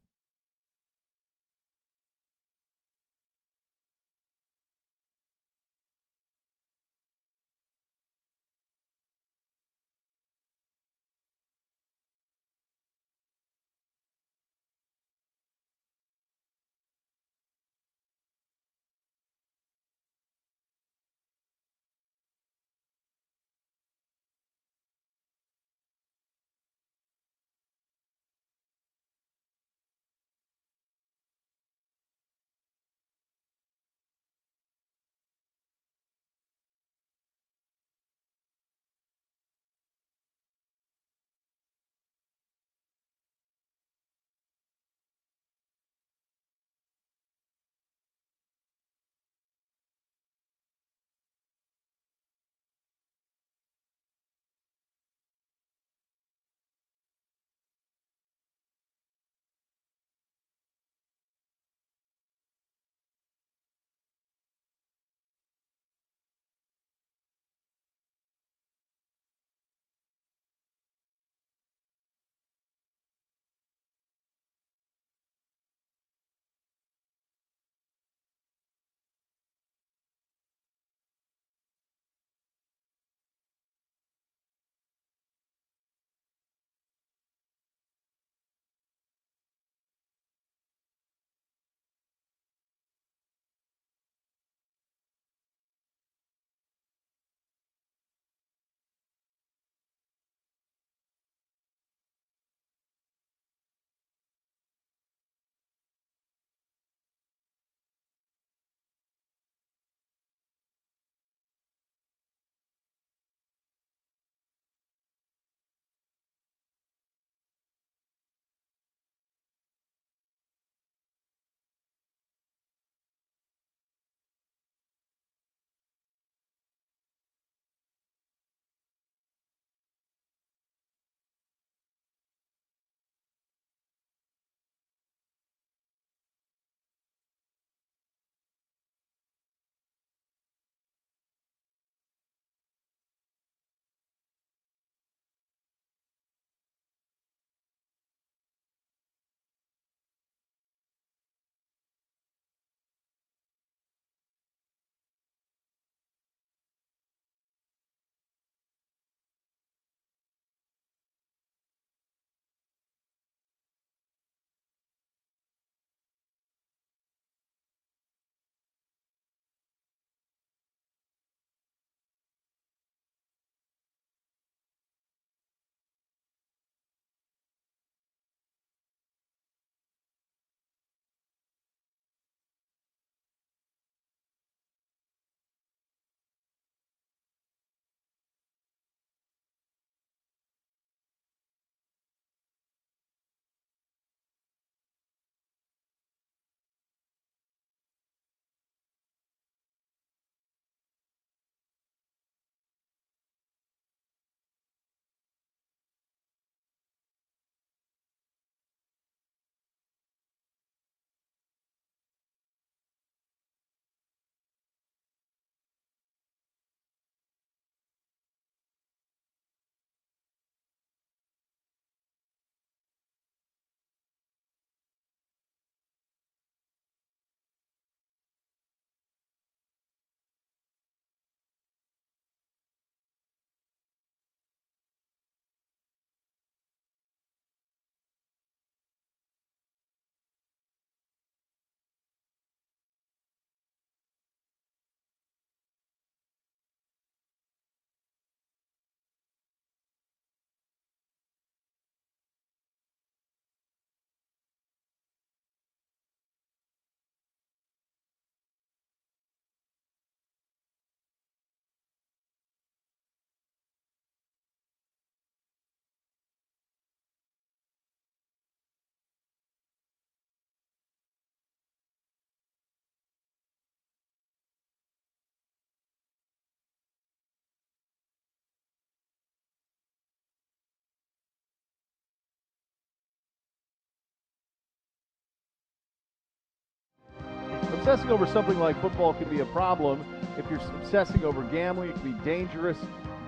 obsessing over something like football can be a problem. If you're obsessing over gambling, it can be dangerous.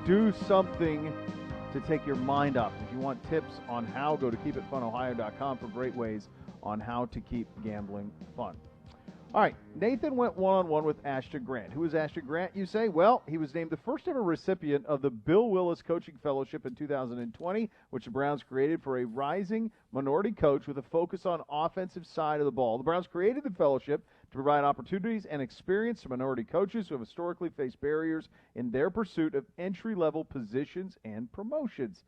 Do something to take your mind off. If you want tips on how, go to keepitfunohio.com for great ways on how to keep gambling fun. All right, Nathan went one-on-one with Ashton Grant. Who is Ashton Grant, you say? Well, he was named the first-ever recipient of the Bill Willis Coaching Fellowship in 2020, which the Browns created for a rising minority coach with a focus on offensive side of the ball. The Browns created the fellowship to provide opportunities and experience to minority coaches who have historically faced barriers in their pursuit of entry-level positions and promotions.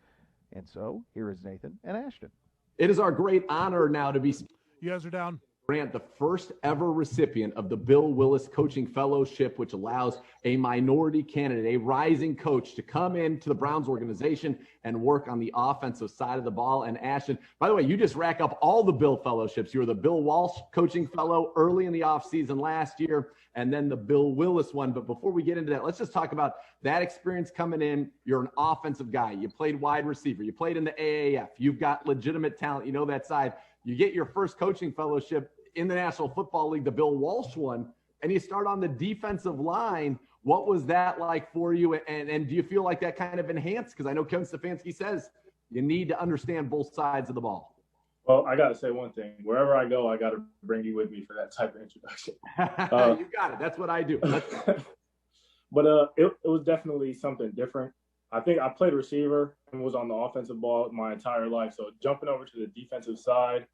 And so, here is Nathan and Ashton. It is our great honor now to be You guys are down. Grant, the first ever recipient of the Bill Willis Coaching Fellowship, which allows a minority candidate, a rising coach, to come into the Browns organization and work on the offensive side of the ball. And Ashton, by the way, you just rack up all the Bill fellowships. You were the Bill Walsh Coaching Fellow early in the offseason last year, and then the Bill Willis one. But before we get into that, let's just talk about that experience coming in. You're an offensive guy. You played wide receiver. You played in the AAF. You've got legitimate talent. You know that side. You get your first coaching fellowship in the National Football League, the Bill Walsh one, and you start on the defensive line. What was that like for you? And do you feel like that kind of enhanced? Because I know Kevin Stefanski says you need to understand both sides of the ball. Well, I got to say one thing. Wherever I go, I got to bring you with me for that type of introduction. You got it. That's what I do. But it was definitely something different. I think I played receiver and was on the offensive ball my entire life. So jumping over to the defensive side,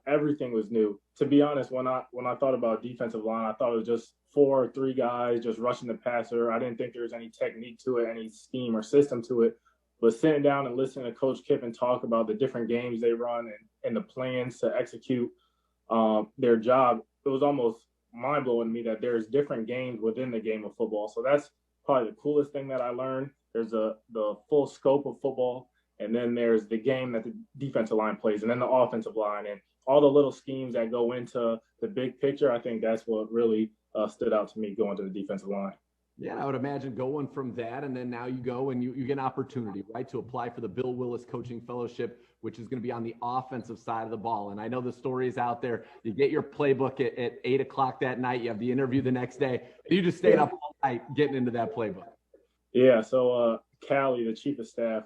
everything was new. To be honest, when I thought about defensive line, I thought it was just 4 or 3 guys just rushing the passer. I didn't think there was any technique to it, any scheme or system to it. But sitting down and listening to Coach Kiffin talk about the different games they run and the plans to execute their job, it was almost mind-blowing to me that there's different games within the game of football. So that's probably the coolest thing that I learned. There's the full scope of football, and then there's the game that the defensive line plays, and then the offensive line, and all the little schemes that go into the big picture. I think that's what really stood out to me going to the defensive line. Yeah, I would imagine going from that, and then now you go and you get an opportunity, right, to apply for the Bill Willis Coaching Fellowship, which is going to be on the offensive side of the ball. And I know the story is out there. You get your playbook at 8 o'clock that night. You have the interview the next day. You just stayed up all night getting into that playbook. Yeah, so Callie, the chief of staff,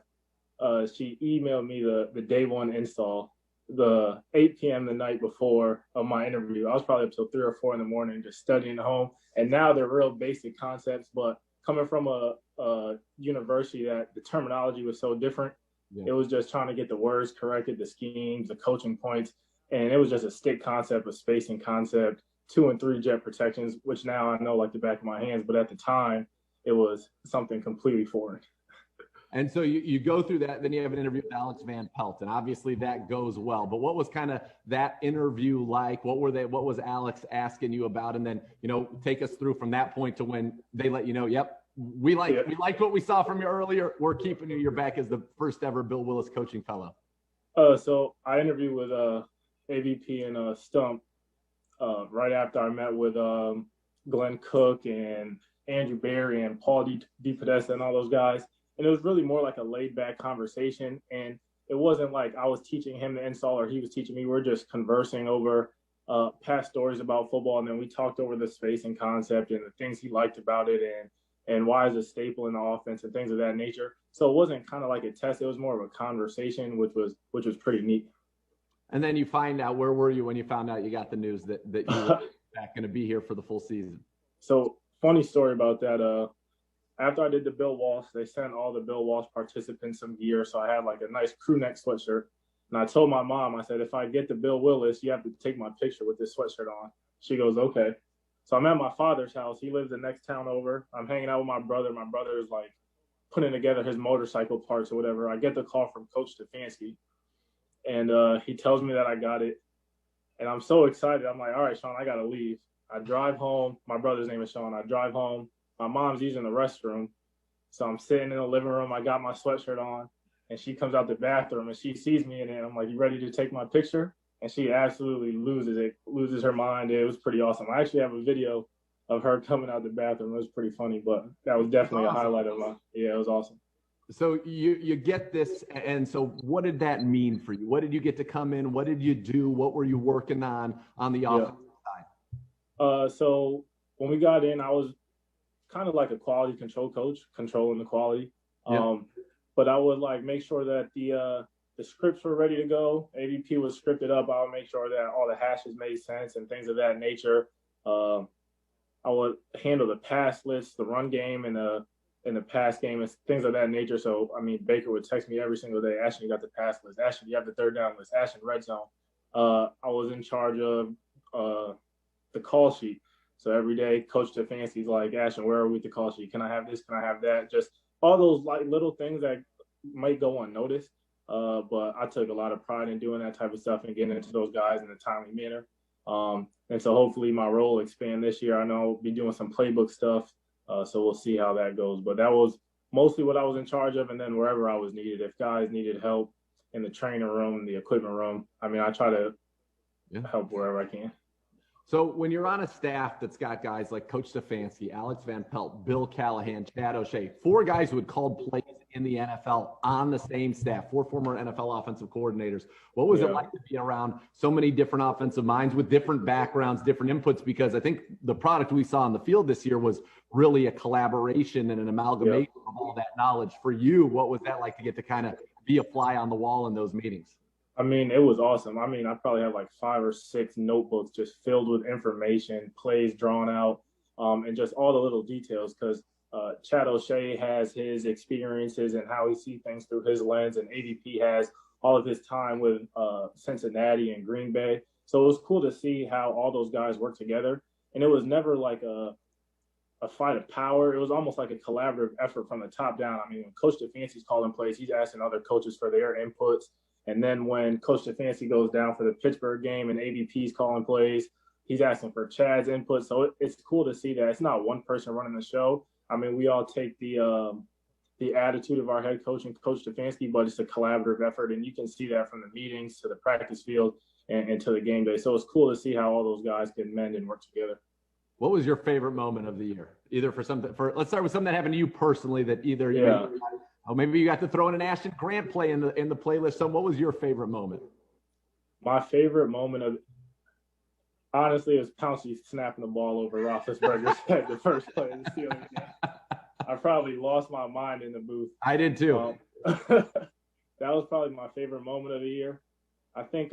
she emailed me the day one install, the 8 p.m. the night before of my interview. I was probably up till 3 or 4 in the morning just studying at home. And now they're real basic concepts, but coming from a university that the terminology was so different, It was just trying to get the words corrected, the schemes, the coaching points. And it was just a stick concept, a spacing concept, 2 and 3 jet protections, which now I know like the back of my hands. But at the time, it was something completely foreign. And so you go through that, then you have an interview with Alex Van Pelt, and obviously that goes well. But what was kind of that interview like? What was Alex asking you about? And then, take us through from that point to when they let you know, yep, we liked what we saw from you earlier. We're keeping you. You're back as the first ever Bill Willis Coaching Fellow. So I interviewed with AVP and Stump right after I met with Glenn Cook and Andrew Berry and Paul DePodesta and all those guys. And it was really more like a laid-back conversation. And it wasn't like I was teaching him the install or he was teaching me. We're just conversing over past stories about football. And then we talked over the spacing concept and the things he liked about it and why is a staple in the offense and things of that nature. So it wasn't kind of like a test. It was more of a conversation, which was pretty neat. And then you find out, where were you when you found out you got the news that you were back going to be here for the full season? So funny story about that. After I did the Bill Walsh, they sent all the Bill Walsh participants some gear. So I had like a nice crew neck sweatshirt. And I told my mom, I said, if I get the Bill Willis, you have to take my picture with this sweatshirt on. She goes, okay. So I'm at my father's house. He lives the next town over. I'm hanging out with my brother. My brother is like putting together his motorcycle parts or whatever. I get the call from Coach Stefanski. And he tells me that I got it. And I'm so excited. I'm like, all right, Sean, I got to leave. I drive home. My brother's name is Sean. I drive home. My mom's using the restroom. So I'm sitting in the living room. I got my sweatshirt on. And she comes out the bathroom and she sees me in it. I'm like, you ready to take my picture? And she absolutely loses her mind. It was pretty awesome. I actually have a video of her coming out the bathroom. It was pretty funny, but that was definitely a highlight of it was awesome. So you get this, and so what did that mean for you? What did you get to come in? What did you do? What were you working on the offensive side? So when we got in, I was kind of like a quality control coach, controlling the quality. But I would like make sure that the scripts were ready to go. AVP was scripted up. I would make sure that all the hashes made sense and things of that nature. I would handle the pass list, the run game, and the pass game and things of that nature. So, I mean, Baker would text me every single day, Ashton, you got the pass list. Ashton, you have the third down list. Ashton, red zone. I was in charge of the call sheet. So every day, Coach Stefanski's like, Ashton, where are we with the call sheet? Can I have this? Can I have that? Just all those like little things that might go unnoticed. But I took a lot of pride in doing that type of stuff and getting into those guys in a timely manner. And so hopefully my role will expand this year. I know I'll be doing some playbook stuff. So we'll see how that goes. But that was mostly what I was in charge of. And then wherever I was needed, if guys needed help in the training room, the equipment room, I mean, I try to help wherever I can. So when you're on a staff that's got guys like Coach Stefanski, Alex Van Pelt, Bill Callahan, Chad O'Shea, 4 guys who had called plays in the NFL on the same staff, 4 former NFL offensive coordinators, what was it like to be around so many different offensive minds with different backgrounds, different inputs? Because I think the product we saw on the field this year was really a collaboration and an amalgamation of all that knowledge. For you, what was that like to get to kind of be a fly on the wall in those meetings? I mean, it was awesome. I mean, I probably had like 5 or 6 notebooks just filled with information, plays drawn out, and just all the little details because Chad O'Shea has his experiences and how he sees things through his lens, and AVP has all of his time with Cincinnati and Green Bay. So it was cool to see how all those guys work together. And it was never like a fight of power. It was almost like a collaborative effort from the top down. I mean, when Coach Stefanski's calling plays, he's asking other coaches for their inputs. And then when Coach Stefanski goes down for the Pittsburgh game and AVP's calling plays, he's asking for Chad's input. So it's cool to see that it's not one person running the show. I mean, we all take the attitude of our head coach and Coach Stefanski, but it's a collaborative effort. And you can see that from the meetings to the practice field and to the game day. So it's cool to see how all those guys can mend and work together. What was your favorite moment of the year? Either let's start with something that happened to you personally that either maybe you got to throw in an Ashton Grant play in the playlist. What was your favorite moment? My favorite moment honestly is Pouncey snapping the ball over Roethlisberger's head the first play of the Steelers game. I probably lost my mind in the booth. I did too. That was probably my favorite moment of the year. I think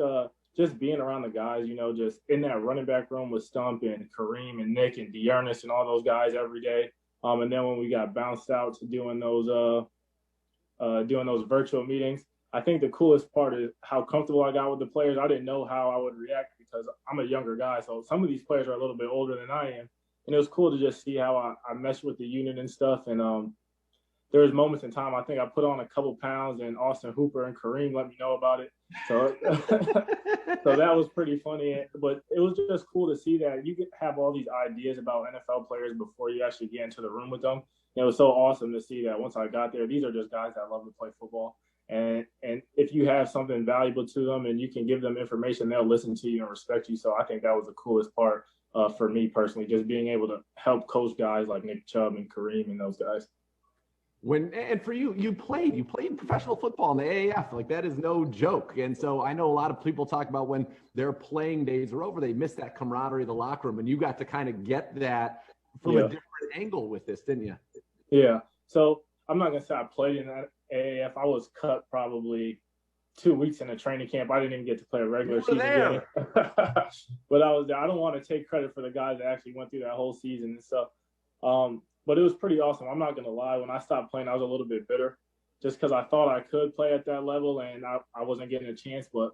just being around the guys, just in that running back room with Stump and Kareem and Nick and Dearness and all those guys every day. And then when we got bounced out to doing those virtual meetings, I think the coolest part is how comfortable I got with the players. I didn't know how I would react because I'm a younger guy. So some of these players are a little bit older than I am. And it was cool to just see how I meshed with the unit and stuff. And there was moments in time, I think I put on a couple pounds and Austin Hooper and Kareem let me know about it. So, so that was pretty funny. But it was just cool to see that you could have all these ideas about NFL players before you actually get into the room with them. And it was so awesome to see that once I got there, these are just guys that love to play football. And if you have something valuable to them and you can give them information, they'll listen to you and respect you. So I think that was the coolest part for me personally, just being able to help coach guys like Nick Chubb and Kareem and those guys. And for you played professional football in the AAF. Like, that is no joke. And so I know a lot of people talk about when their playing days are over, they miss that camaraderie of the locker room. And you got to kind of get that from a different angle with this, didn't you? Yeah. So I'm not going to say I played in that AAF. I was cut probably 2 weeks in a training camp. I didn't even get to play a regular season game. But I was there. I don't want to take credit for the guys that actually went through that whole season and stuff. But it was pretty awesome. I'm not going to lie. When I stopped playing, I was a little bit bitter just because I thought I could play at that level and I wasn't getting a chance. But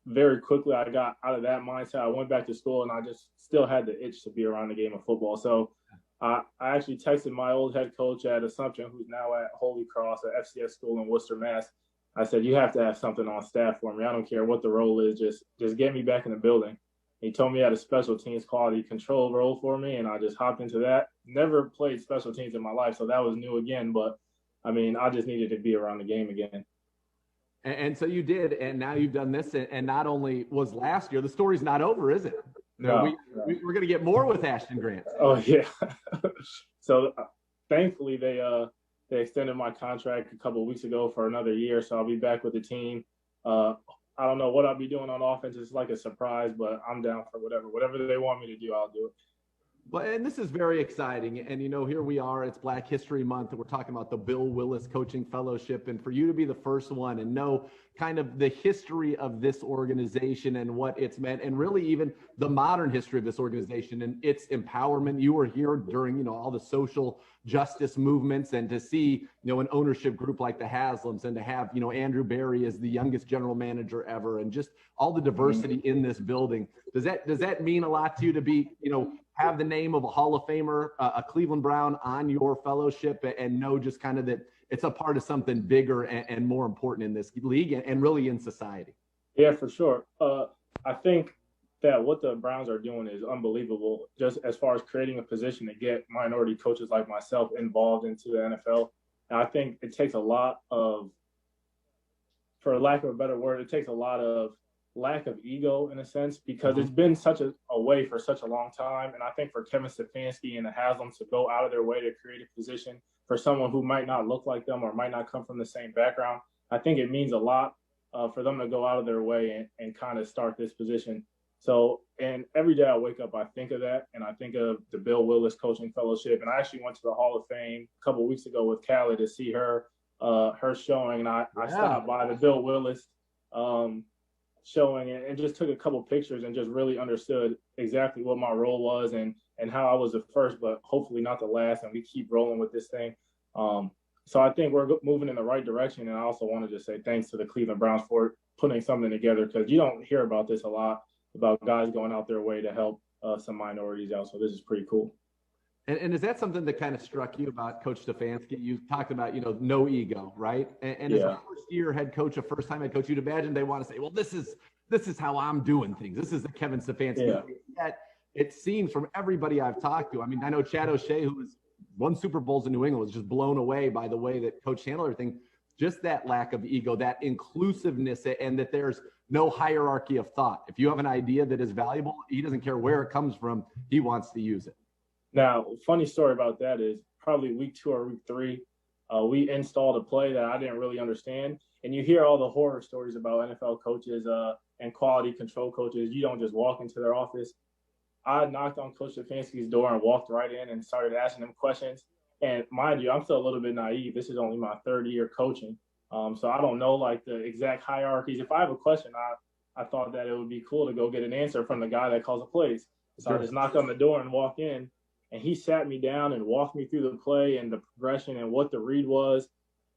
very quickly, I got out of that mindset. I went back to school and I just still had the itch to be around the game of football. So I actually texted my old head coach at Assumption, who's now at Holy Cross, at FCS school in Worcester, Mass. I said, you have to have something on staff for me. I don't care what the role is. Just get me back in the building. He told me he had a special teams quality control role for me, and I just hopped into that. Never played special teams in my life, so that was new again. But, I mean, I just needed to be around the game again. And so you did, and now you've done this. And not only was last year, the story's not over, is it? No. We're going to get more with Ashton Grant. Oh, yeah. So, thankfully, they extended my contract a couple of weeks ago for another year, so I'll be back with the team. I don't know what I'll be doing on offense. It's like a surprise, but I'm down for whatever they want me to do, I'll do it. Well, and this is very exciting. And, here we are. It's Black History Month, and we're talking about the Bill Willis Coaching Fellowship. And for you to be the first one and know kind of the history of this organization and what it's meant, and really even the modern history of this organization and its empowerment. You were here during, all the social justice movements, and to see, an ownership group like the Haslams, and to have, Andrew Berry as the youngest general manager ever, and just all the diversity in this building. Does that mean a lot to you to be, have the name of a Hall of Famer, a Cleveland Brown on your fellowship, and know just kind of that it's a part of something bigger and more important in this league and really in society? Yeah, for sure. I think that what the Browns are doing is unbelievable, just as far as creating a position to get minority coaches like myself involved into the NFL. And I think it takes a lot of, for lack of a better word, it takes a lot of lack of ego in a sense, because it's been such a way for such a long time. And I think for Kevin Stefanski and the Haslams to go out of their way to create a position for someone who might not look like them or might not come from the same background, I think it means a lot for them to go out of their way and kind of start this position. So, and every day I wake up, I think of that, and I think of the Bill Willis Coaching Fellowship. And I actually went to the Hall of Fame a couple of weeks ago with Callie to see her showing, and I stopped by the Bill Willis showing and just took a couple pictures and just really understood exactly what my role was and how I was the first, but hopefully not the last. And we keep rolling with this thing. So I think we're moving in the right direction. And I also wanted to say thanks to the Cleveland Browns for putting something together, because you don't hear about this a lot, about guys going out their way to help some minorities out. So this is pretty cool. And is that something that kind of struck you about Coach Stefanski? You talked about, no ego, right? And as a first-year head coach, a first-time head coach, you'd imagine they want to say, well, this is how I'm doing things. This is the Kevin Stefanski. Yeah. Yet it seems from everybody I've talked to, I mean, I know Chad O'Shea, who was won Super Bowls in New England, was just blown away by the way that Coach handled everything. Just that lack of ego, that inclusiveness, and that there's no hierarchy of thought. If you have an idea that is valuable, he doesn't care where it comes from. He wants to use it. Now, funny story about that is probably week 2 or week 3, we installed a play that I didn't really understand. And you hear all the horror stories about NFL coaches and quality control coaches. You don't just walk into their office. I knocked on Coach Stefanski's door and walked right in and started asking him questions. And mind you, I'm still a little bit naive. This is only my 3rd year coaching. So I don't know like the exact hierarchies. If I have a question, I thought that it would be cool to go get an answer from the guy that calls the plays. So I just knocked on the door and walked in. And he sat me down and walked me through the play and the progression and what the read was.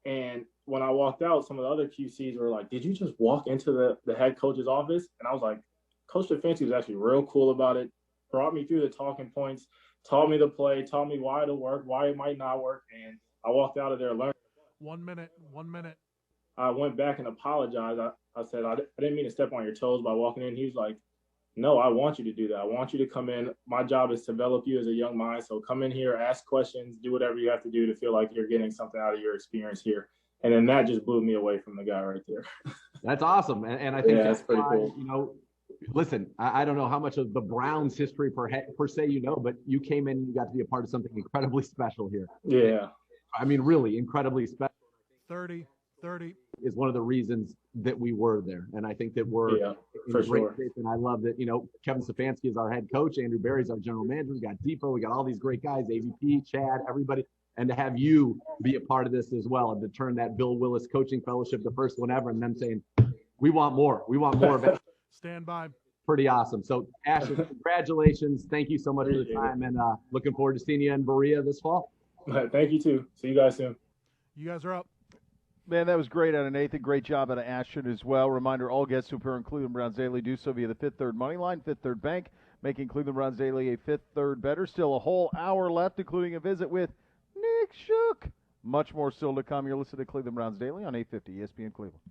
And when I walked out, some of the other QCs were like, did you just walk into the head coach's office? And I was like, Coach Stefanski was actually real cool about it, brought me through the talking points, taught me the play, taught me why it'll work, why it might not work. And I walked out of there learning. 1 minute. I went back and apologized. I said, I didn't mean to step on your toes by walking in. He was like, no, I want you to do that. I want you to come in. My job is to develop you as a young mind. So come in here, ask questions, do whatever you have to do to feel like you're getting something out of your experience here. And then that just blew me away from the guy right there. That's awesome. And I think that's pretty cool. Listen, I don't know how much of the Browns history per se but you came in and you got to be a part of something incredibly special here. Yeah. I mean, really incredibly special. 30 is one of the reasons that we were there. And I think that we're in for a great sure. shape. And I love that, Kevin Stefanski is our head coach. Andrew Berry's our general manager. We got Depot. We got all these great guys, AVP, Chad, everybody. And to have you be a part of this as well, and to turn that Bill Willis Coaching Fellowship, the first one ever, and them saying, we want more. We want more of it. Stand by. Pretty awesome. So, Asher, congratulations. Thank you so much for the time. And looking forward to seeing you in Berea this fall. Thank you, too. See you guys soon. You guys are up. Man, that was great out of Nathan. Great job out of Ashton as well. Reminder, all guests who appear on Cleveland Browns Daily do so via the Fifth Third Money Line, Fifth Third Bank, making Cleveland Browns Daily a Fifth Third better. Still a whole hour left, including a visit with Nick Shook. Much more still to come. You're listening to Cleveland Browns Daily on 850 ESPN Cleveland.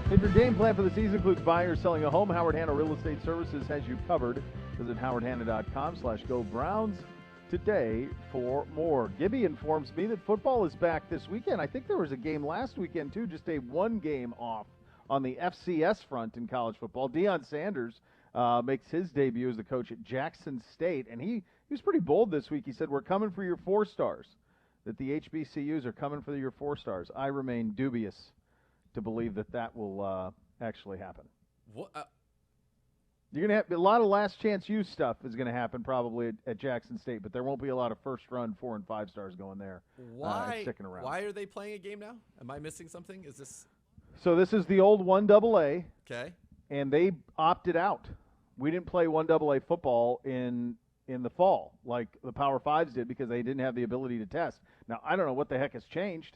If your game plan for the season includes buying or selling a home, Howard Hanna Real Estate Services has you covered. Visit howardhanna.com/go Browns today for more. Gibby informs me that football is back this weekend. I think there was a game last weekend, too, just a one game off on the FCS front in college football. Deion Sanders makes his debut as the coach at Jackson State, and he was pretty bold this week. He said, we're coming for your 4 stars, that the HBCUs are coming for your 4 stars. I remain dubious to believe that will actually happen. What? You're going to have a lot of last chance use stuff is going to happen probably at Jackson State, but there won't be a lot of first run 4 and 5 stars going there. Why? Sticking around. Why are they playing a game now? Am I missing something? Is this So this is the old 1AA, okay? and they opted out. We didn't play 1AA football in the fall like the Power Fives did because they didn't have the ability to test. Now I don't know what the heck has changed.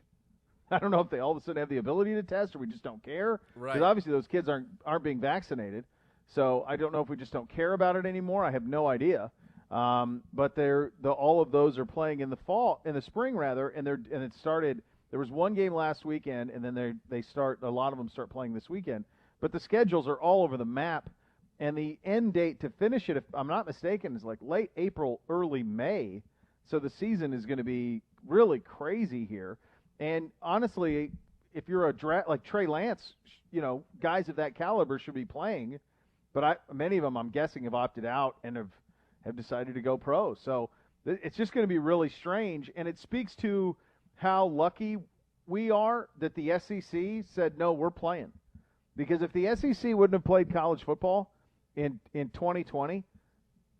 I don't know if they all of a sudden have the ability to test or we just don't care. Right. Because obviously those kids aren't being vaccinated. So I don't know if we just don't care about it anymore. I have no idea. But all of those are playing in the spring rather, and it started. There was one game last weekend, and then a lot of them start playing this weekend. But the schedules are all over the map, and the end date to finish it, if I'm not mistaken, is like late April, early May. So the season is going to be really crazy here. And honestly, if you're like Trey Lance, guys of that caliber should be playing. But many of them, I'm guessing, have opted out and have decided to go pro. So it's just going to be really strange. And it speaks to how lucky we are that the SEC said, no, we're playing. Because if the SEC wouldn't have played college football in 2020,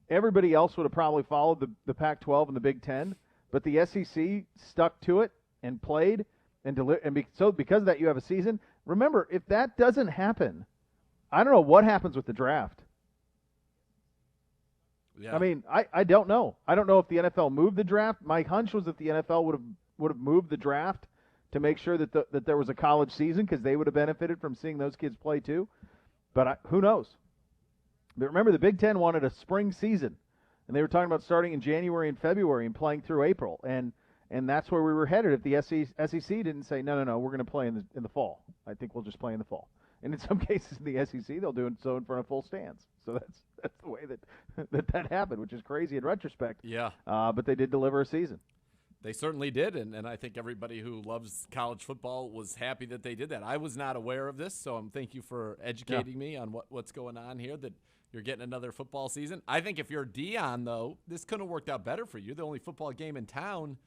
everybody else would have probably followed the Pac-12 and the Big Ten. But the SEC stuck to it and played so because of that you have a season. Remember, if that doesn't happen, I don't know what happens with the draft. Yeah. I mean, I don't know. I don't know if the NFL moved the draft. My hunch was that the NFL would have moved the draft to make sure that there was a college season because they would have benefited from seeing those kids play too. But who knows? But remember, the Big Ten wanted a spring season, and they were talking about starting in January and February and playing through April. And that's where we were headed if the SEC didn't say, no, we're going to play in the fall. I think we'll just play in the fall. And in some cases in the SEC, they'll do it so in front of full stands. So that's the way that happened, which is crazy in retrospect. Yeah. But they did deliver a season. They certainly did, and I think everybody who loves college football was happy that they did that. I was not aware of this, so thank you for educating me on what's going on here, that you're getting another football season. I think if you're Deion, though, this couldn't have worked out better for you. The only football game in town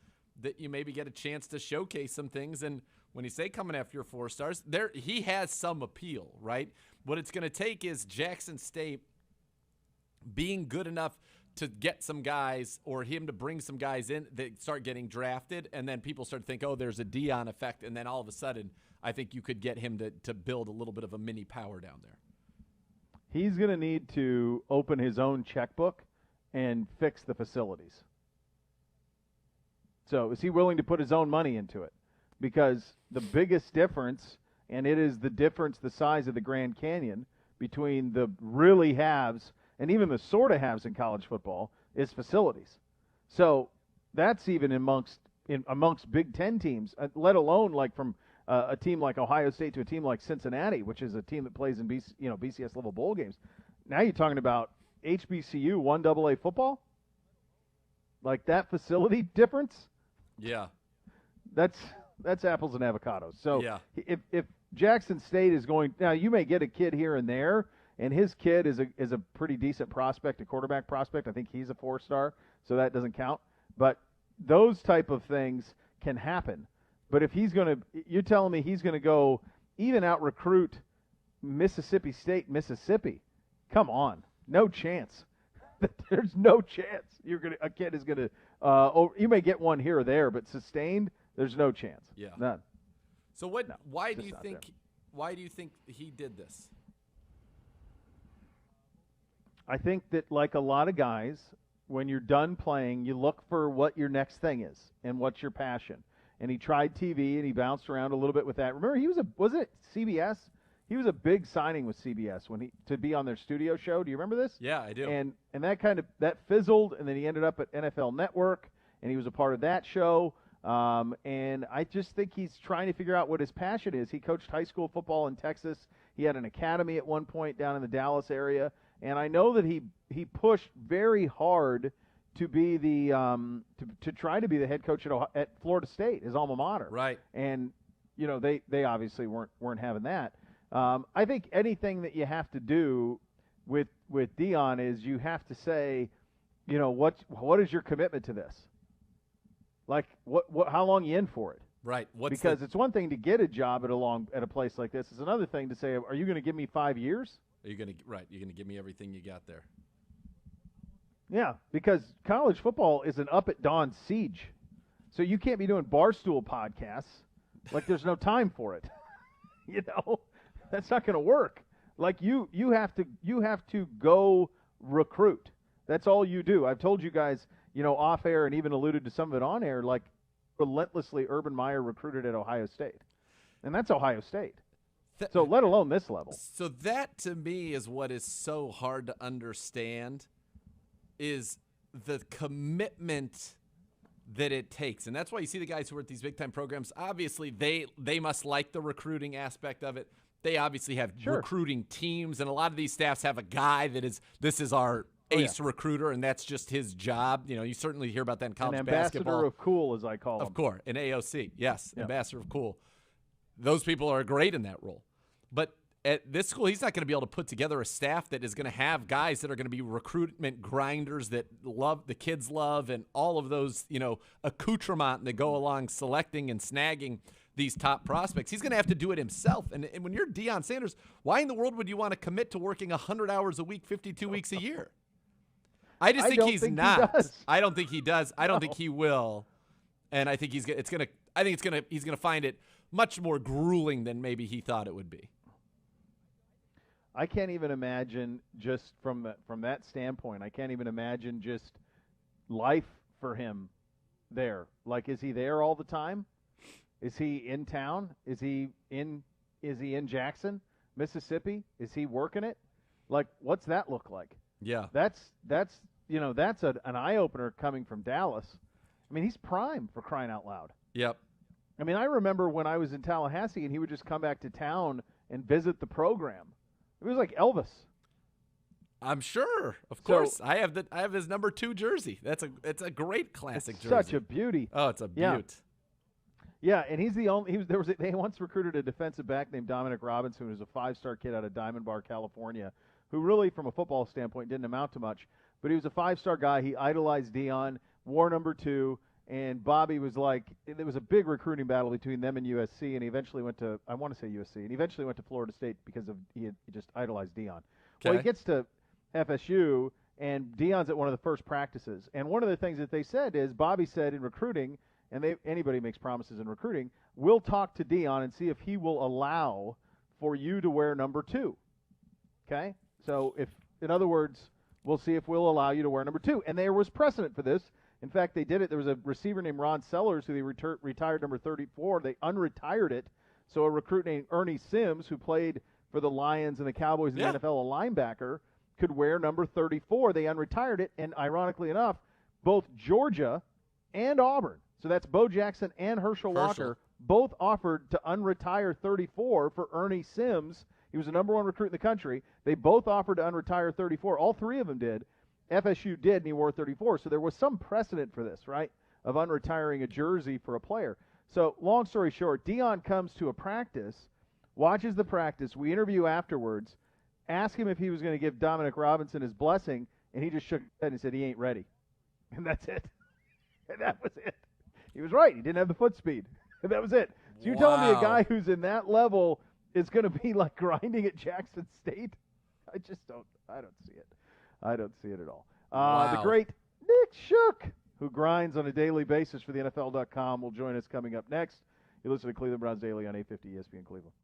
that you maybe get a chance to showcase some things. And when you say coming after your 4 stars, he has some appeal, right? What it's going to take is Jackson State being good enough to get some guys or him to bring some guys in that start getting drafted, and then people start to think, oh, there's a Deion effect, and then all of a sudden I think you could get him to build a little bit of a mini power down there. He's going to need to open his own checkbook and fix the facilities. So is he willing to put his own money into it? Because the biggest difference, and it is the difference the size of the Grand Canyon between the really haves and even the sort of haves in college football, is facilities. So that's even amongst Big Ten teams, let alone like from a team like Ohio State to a team like Cincinnati, which is a team that plays in BCS level bowl games. Now you're talking about HBCU 1AA football? Like that facility difference? Yeah. That's apples and avocados. So yeah. if Jackson State is going now, you may get a kid here and there, and his kid is a pretty decent prospect, a quarterback prospect. I think he's a 4-star, so that doesn't count. But those type of things can happen. But if you're telling me he's going to go even out recruit Mississippi State, Mississippi? Come on, no chance. There's no chance a kid is going to. You may get one here or there, but sustained, there's no chance. Yeah, none. So what? No, why do you think? Why do you think he did this? I think that, like a lot of guys, when you're done playing, you look for what your next thing is and what's your passion. And he tried TV and he bounced around a little bit with that. Remember, was it CBS? He was a big signing with CBS to be on their studio show. Do you remember this? Yeah, I do. And that fizzled, and then he ended up at NFL Network, and he was a part of that show. And I just think he's trying to figure out what his passion is. He coached high school football in Texas. He had an academy at one point down in the Dallas area, and I know that he pushed very hard to be the to try to be the head coach at Florida State, his alma mater. Right. And they obviously weren't having that. I think anything that you have to do with Deion is you have to say, what is your commitment to this? Like how long you in for it? Right. Because it's one thing to get a job at a place like this. It's another thing to say, are you going to give me 5 years? You're going to give me everything you got there. Yeah, because college football is an up at dawn siege. So you can't be doing Barstool podcasts. Like there's no time for it. That's not going to work. Like you have to go recruit. That's all you do. I've told you guys, off air and even alluded to some of it on air, like relentlessly Urban Meyer recruited at Ohio State. And that's Ohio State. So let alone this level. So that to me is what is so hard to understand is the commitment that it takes. And that's why you see the guys who are at these big time programs, obviously they must like the recruiting aspect of it. They obviously have recruiting teams, and a lot of these staffs have a guy this is our ace recruiter, and that's just his job. You certainly hear about that in college basketball. Ambassador of cool, as I call him. Of course, in AOC, yes, ambassador of cool. Those people are great in that role. But at this school, he's not going to be able to put together a staff that is going to have guys that are going to be recruitment grinders that the kids love, and all of those, accoutrement that go along selecting and snagging these top prospects. He's going to have to do it himself. And when you're Deion Sanders, why in the world would you want to commit to working 100 hours a week, 52 weeks a year? I just think he's not. I don't think he does. I don't think he will. And I think he's going to find it much more grueling than maybe he thought it would be. I can't even imagine just from that standpoint. I can't even imagine just life for him there. Like, is he there all the time? Is he in town? Is he in Jackson, Mississippi? Is he working it? Like, what's that look like? Yeah. That's an eye opener coming from Dallas. I mean, he's prime for crying out loud. Yep. I mean, I remember when I was in Tallahassee and he would just come back to town and visit the program. It was like Elvis. I'm sure. Of course. I have his number 2 jersey. It's a great classic jersey. Such a beauty. Oh, it's a beaut. Yeah, and he's the only they once recruited a defensive back named Dominic Robinson, who was a 5-star kid out of Diamond Bar, California, who really from a football standpoint didn't amount to much, but he was a 5-star guy. He idolized Deion, wore number 2. And Bobby was like, there was a big recruiting battle between them and USC, and he eventually went to, I want to say USC, and he eventually went to Florida State because he just idolized Deion. Okay. Well, he gets to FSU, and Deion's at one of the first practices. And one of the things that they said is, Bobby said in recruiting, and anybody makes promises in recruiting, we'll talk to Deion and see if he will allow for you to wear number 2. Okay? So in other words, we'll see if we'll allow you to wear number 2. And there was precedent for this. In fact, they did it. There was a receiver named Ron Sellers who they retired number 34. They unretired it. So a recruit named Ernie Sims, who played for the Lions and the Cowboys in the NFL, a linebacker, could wear number 34. They unretired it. And ironically enough, both Georgia and Auburn, so that's Bo Jackson and Herschel Walker, both offered to unretire 34 for Ernie Sims. He was the number 1 recruit in the country. They both offered to unretire 34. All 3 of them did. FSU did, and he wore 34. So there was some precedent for this, right, of unretiring a jersey for a player. So long story short, Deion comes to a practice, watches the practice. We interview afterwards, ask him if he was going to give Dominic Robinson his blessing, and he just shook his head and said he ain't ready. And that's it. And that was it. He was right. He didn't have the foot speed. And that was it. So you're telling me a guy who's in that level is going to be like grinding at Jackson State? I don't see it. I don't see it at all. The great Nick Shook, who grinds on a daily basis for the NFL.com, will join us coming up next. You listen to Cleveland Browns Daily on 850 ESPN Cleveland.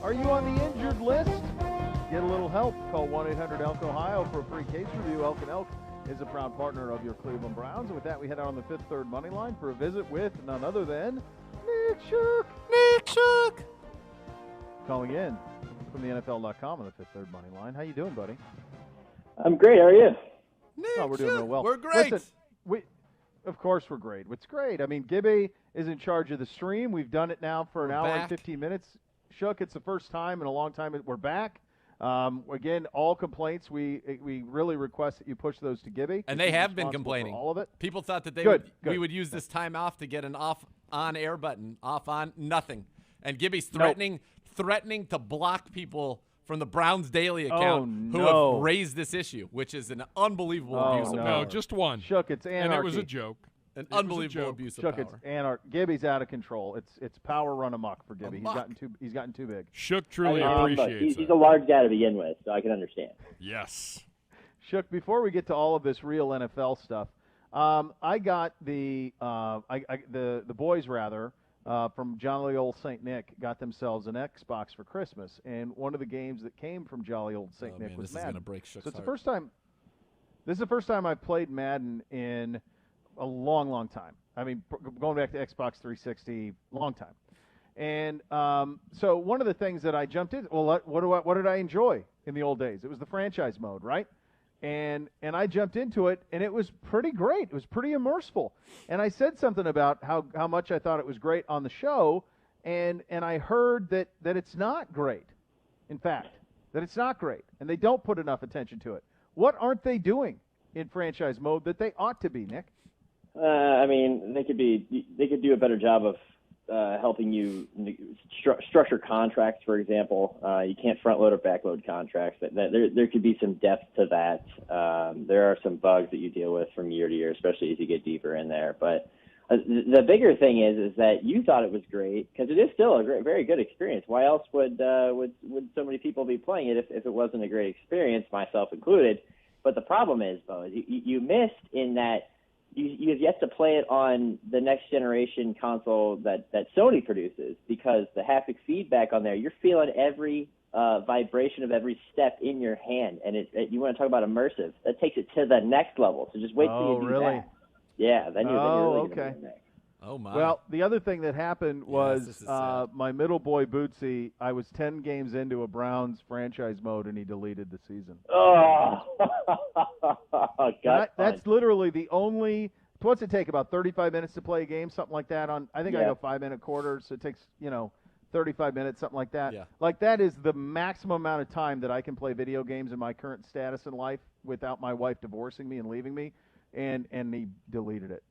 Are you on the injured list? Get a little help. Call 1-800-ELK-OHIO for a free case review. Elk & Elk is a proud partner of your Cleveland Browns. And with that, we head out on the Fifth Third money line for a visit with none other than Nick Shook. Nick Shook. Calling in from the NFL.com on the Fifth Third money line. How you doing, buddy? I'm great. How are you? Nick Oh, we're doing Shook. real well. We're great. Listen, of course we're great. It's great. I mean, Gibby is in charge of the stream. We've done it now for an hour and 15 minutes. Shook, it's the first time in a long time we're back. Again, all complaints, we really request that you push those to Gibby. And they have been complaining. All of it. People thought that we would use this time off to get an off-on-air button. Off-on, nothing. And Gibby's threatening to block people from the Browns Daily account who have raised this issue, which is an unbelievable abuse of power. No, just one. Shook, it's anarchy. And it was a joke. An unbelievable abuse of power. Shook, it's anarchy. Gibby's out of control. It's power run amok for Gibby. He's gotten too big. Shook truly appreciates He's a large guy to begin with, so I can understand. Yes. Shook, before we get to all of this real NFL stuff, I got the boys from Jolly Old St. Nick got themselves an Xbox for Christmas, and one of the games that came from Jolly Old St. Nick was Madden. This is gonna break Shook's so it's heart. the first time. This is the first time I've played Madden in a long time. I mean, going back to Xbox 360, long time. And so one of the things that I jumped in, what did I enjoy in the old days? It was the franchise mode, right? And I jumped into it, and it was pretty great. It was pretty immersive. And I said something about how much I thought it was great on the show, and I heard that it's not great. In fact, that it's not great, and they don't put enough attention to it. What aren't they doing in franchise mode that they ought to be, Nick? I mean, they could do a better job of helping you structure contracts, for example. You can't front load or back load contracts. There could be some depth to that. There are some bugs that you deal with from year to year, especially as you get deeper in there. But the bigger thing is that you thought it was great because it is still a very good experience. Why else would so many people be playing it if it wasn't a great experience, myself included? But the problem is, Bo, you missed in that. You have yet to play it on the next generation console that Sony produces because the haptic feedback on there, you're feeling every vibration of every step in your hand. And you want to talk about immersive. That takes it to the next level. So just wait till you do that. Yeah, then you're really okay. going to be next. Oh, my. Well, the other thing that happened was my middle boy, Bootsy, I was 10 games into a Browns franchise mode, and he deleted the season. Oh, that's literally the only – what's it take, about 35 minutes to play a game, something like that? I think I go 5-minute quarters, so it takes, 35 minutes, something like that. Yeah. Like that is the maximum amount of time that I can play video games in my current status in life without my wife divorcing me and leaving me, and he deleted it.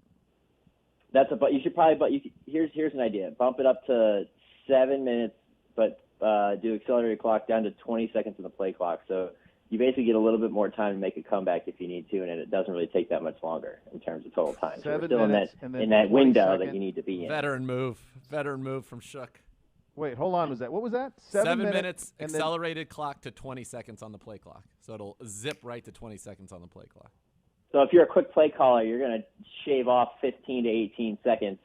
You should probably, here's an idea. Bump it up to 7 minutes, but do accelerated clock down to 20 seconds on the play clock. So you basically get a little bit more time to make a comeback if you need to, and it doesn't really take that much longer in terms of total time. So we're still in that window that you need to be in. Veteran move from Shook. Wait, hold on. What was that? 7 minutes accelerated clock to 20 seconds on the play clock. So it'll zip right to 20 seconds on the play clock. So if you're a quick play caller, you're going to shave off 15 to 18 seconds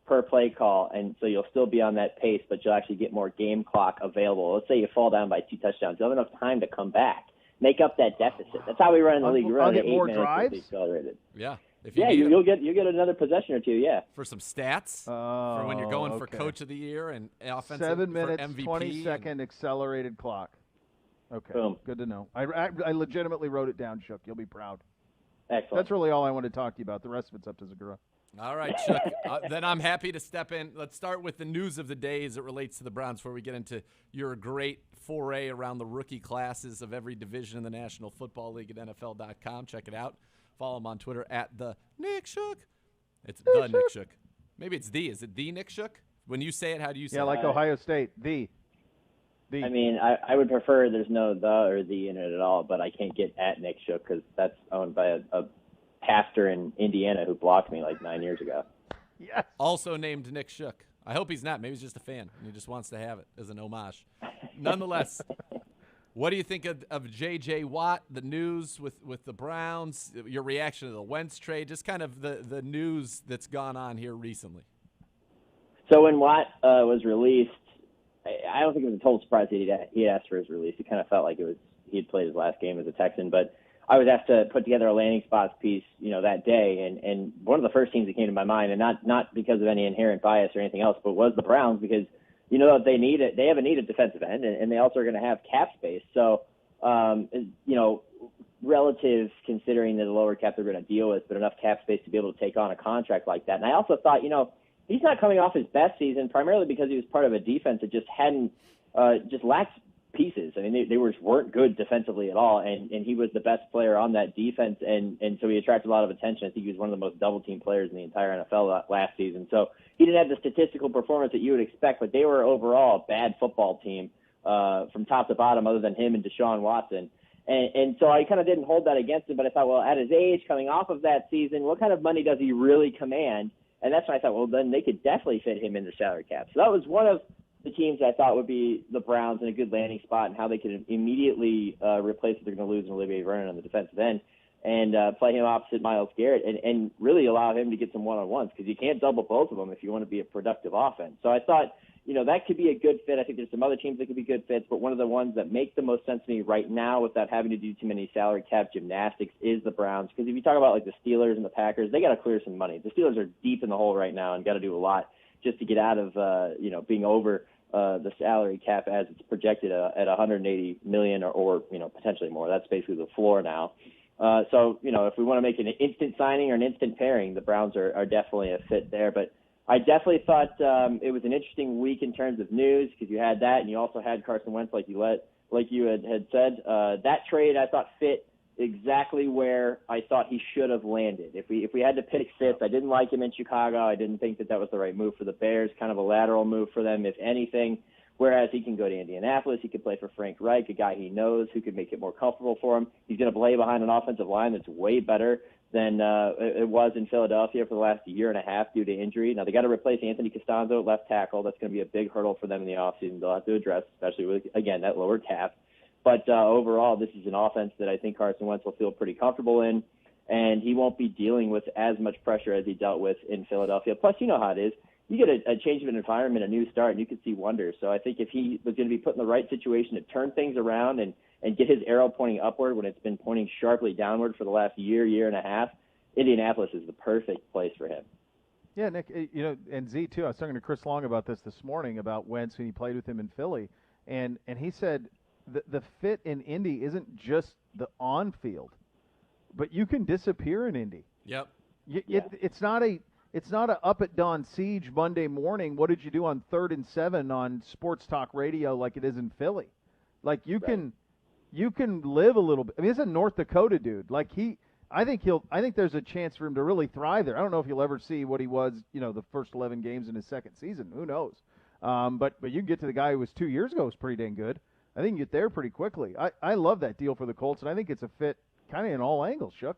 per play call, and so you'll still be on that pace, but you'll actually get more game clock available. Let's say you fall down by 2 touchdowns. You'll have enough time to come back, make up that deficit. That's how we run in the league. We run get 8 more minutes drives? accelerated. Yeah. You'll get another possession or two, yeah. For some stats, for when you're going for Coach of the Year and offensive 7 minutes, for MVP. 20-second accelerated clock. Okay, Boom. Good to know. I legitimately wrote it down, Shook. You'll be proud. Excellent. That's really all I wanted to talk to you about. The rest of it's up to Zagura. All right, Shook. Then I'm happy to step in. Let's start with the news of the day as it relates to the Browns before we get into your great foray around the rookie classes of every division in the National Football League at NFL.com. Check it out. Follow him on Twitter at the Nick Shook. It's the Nick Shook. Maybe it's the. Is it the Nick Shook? When you say it, how do you say it? Yeah, like Ohio State. The. I mean, I would prefer there's no the or the in it at all, but I can't get at Nick Shook because that's owned by a pastor in Indiana who blocked me like 9 years ago. Yes. Also named Nick Shook. I hope he's not. Maybe he's just a fan and he just wants to have it as an homage. Nonetheless, what do you think of J.J. Watt, the news with the Browns, your reaction to the Wentz trade, just kind of the news that's gone on here recently? So when Watt was released, I don't think it was a total surprise that he asked for his release. It kind of felt like he had played his last game as a Texan, but I was asked to put together a landing spots piece, that day, and one of the first teams that came to my mind, and not because of any inherent bias or anything else, but was the Browns, because they have a need at defensive end, and they also are going to have cap space. So, relative considering the lower cap they're going to deal with, but enough cap space to be able to take on a contract like that. And I also thought, he's not coming off his best season, primarily because he was part of a defense that just hadn't, just lacked pieces. I mean, they weren't good defensively at all, and he was the best player on that defense, and so he attracted a lot of attention. I think he was one of the most double-team players in the entire NFL last season. So he didn't have the statistical performance that you would expect, but they were overall a bad football team from top to bottom, other than him and Deshaun Watson. And so I kind of didn't hold that against him, but I thought, well, at his age, coming off of that season, what kind of money does he really command? And that's when I thought, well, then they could definitely fit him in the salary cap. So that was one of the teams I thought would be the Browns in a good landing spot, and how they could immediately replace what they're going to lose in Olivier Vernon on the defensive end, and play him opposite Myles Garrett, and really allow him to get some one-on-ones, because you can't double both of them if you want to be a productive offense. So I thought, that could be a good fit. I think there's some other teams that could be good fits, but one of the ones that make the most sense to me right now without having to do too many salary cap gymnastics is the Browns. Because if you talk about like the Steelers and the Packers, they got to clear some money. The Steelers are deep in the hole right now and got to do a lot just to get out of, being over the salary cap as it's projected at $180 million or potentially more. That's basically the floor now. So, if we want to make an instant signing or an instant pairing, the Browns are definitely a fit there. But I definitely thought it was an interesting week in terms of news, because you had that, and you also had Carson Wentz, like you had said. That trade I thought fit exactly where I thought he should have landed. If we had to pick fifth, I didn't like him in Chicago. I didn't think that was the right move for the Bears, kind of a lateral move for them, if anything. Whereas he can go to Indianapolis, he could play for Frank Reich, a guy he knows who could make it more comfortable for him. He's going to play behind an offensive line that's way better than it was in Philadelphia for the last year and a half due to injury. Now, they got to replace Anthony Costanzo at left tackle. That's going to be a big hurdle for them in the offseason. They'll have to address, especially with, again, that lower cap. But overall, this is an offense that I think Carson Wentz will feel pretty comfortable in, and he won't be dealing with as much pressure as he dealt with in Philadelphia. Plus, you know how it is. You get a change of an environment, a new start, and you can see wonders. So I think if he was going to be put in the right situation to turn things around and get his arrow pointing upward when it's been pointing sharply downward for the last year and a half, Indianapolis is the perfect place for him. Yeah, Nick, and Z, too. I was talking to Chris Long about this morning, about Wentz, when he played with him in Philly, and he said the fit in Indy isn't just the on-field, but you can disappear in Indy. Yep. It's not a up at dawn siege Monday morning. What did you do on 3rd and 7 on sports talk radio like it is in Philly? Like you can live a little bit. I mean, it's a North Dakota dude. Like I think there's a chance for him to really thrive there. I don't know if you'll ever see what he was, the first 11 games in his second season. Who knows? But you can get to the guy who was 2 years ago was pretty dang good. I think you can get there pretty quickly. I love that deal for the Colts, and I think it's a fit kind of in all angles, Shook.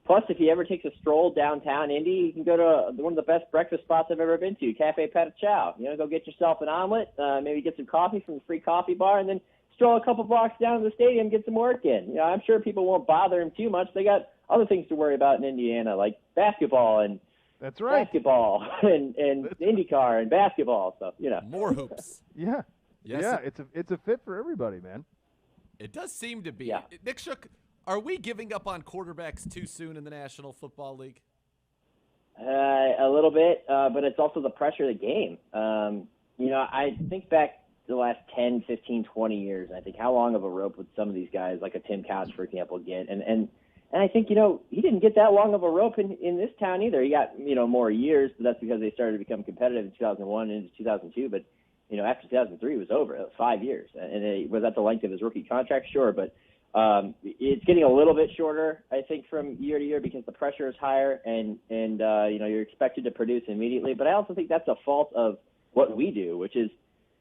Plus, if he ever takes a stroll downtown Indy, he can go to one of the best breakfast spots I've ever been to, Cafe Pat Chow. Go get yourself an omelet, maybe get some coffee from the free coffee bar, and then stroll a couple blocks down to the stadium and get some work in. I'm sure people won't bother him too much. They got other things to worry about in Indiana, like basketball and that's right, basketball and IndyCar and basketball. So more hoops. Yeah, yes, yeah, it's a fit for everybody, man. It does seem to be. Yeah. Nick Shook, are we giving up on quarterbacks too soon in the National Football League? A little bit, but it's also the pressure of the game. I think back the last 10, 15, 20 years, and I think how long of a rope would some of these guys, like a Tim Couch, for example, get? And I think, he didn't get that long of a rope in this town either. He got, more years, but that's because they started to become competitive in 2001 and into 2002. But, after 2003, it was over. It was 5 years. And was that the length of his rookie contract? Sure, but it's getting a little bit shorter, I think, from year to year because the pressure is higher and you're expected to produce immediately. But I also think that's a fault of what we do, which is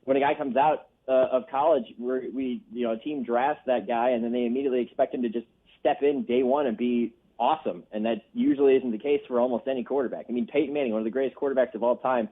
when a guy comes out of college, a team drafts that guy and then they immediately expect him to just step in day one and be awesome. And that usually isn't the case for almost any quarterback. I mean, Peyton Manning, one of the greatest quarterbacks of all time,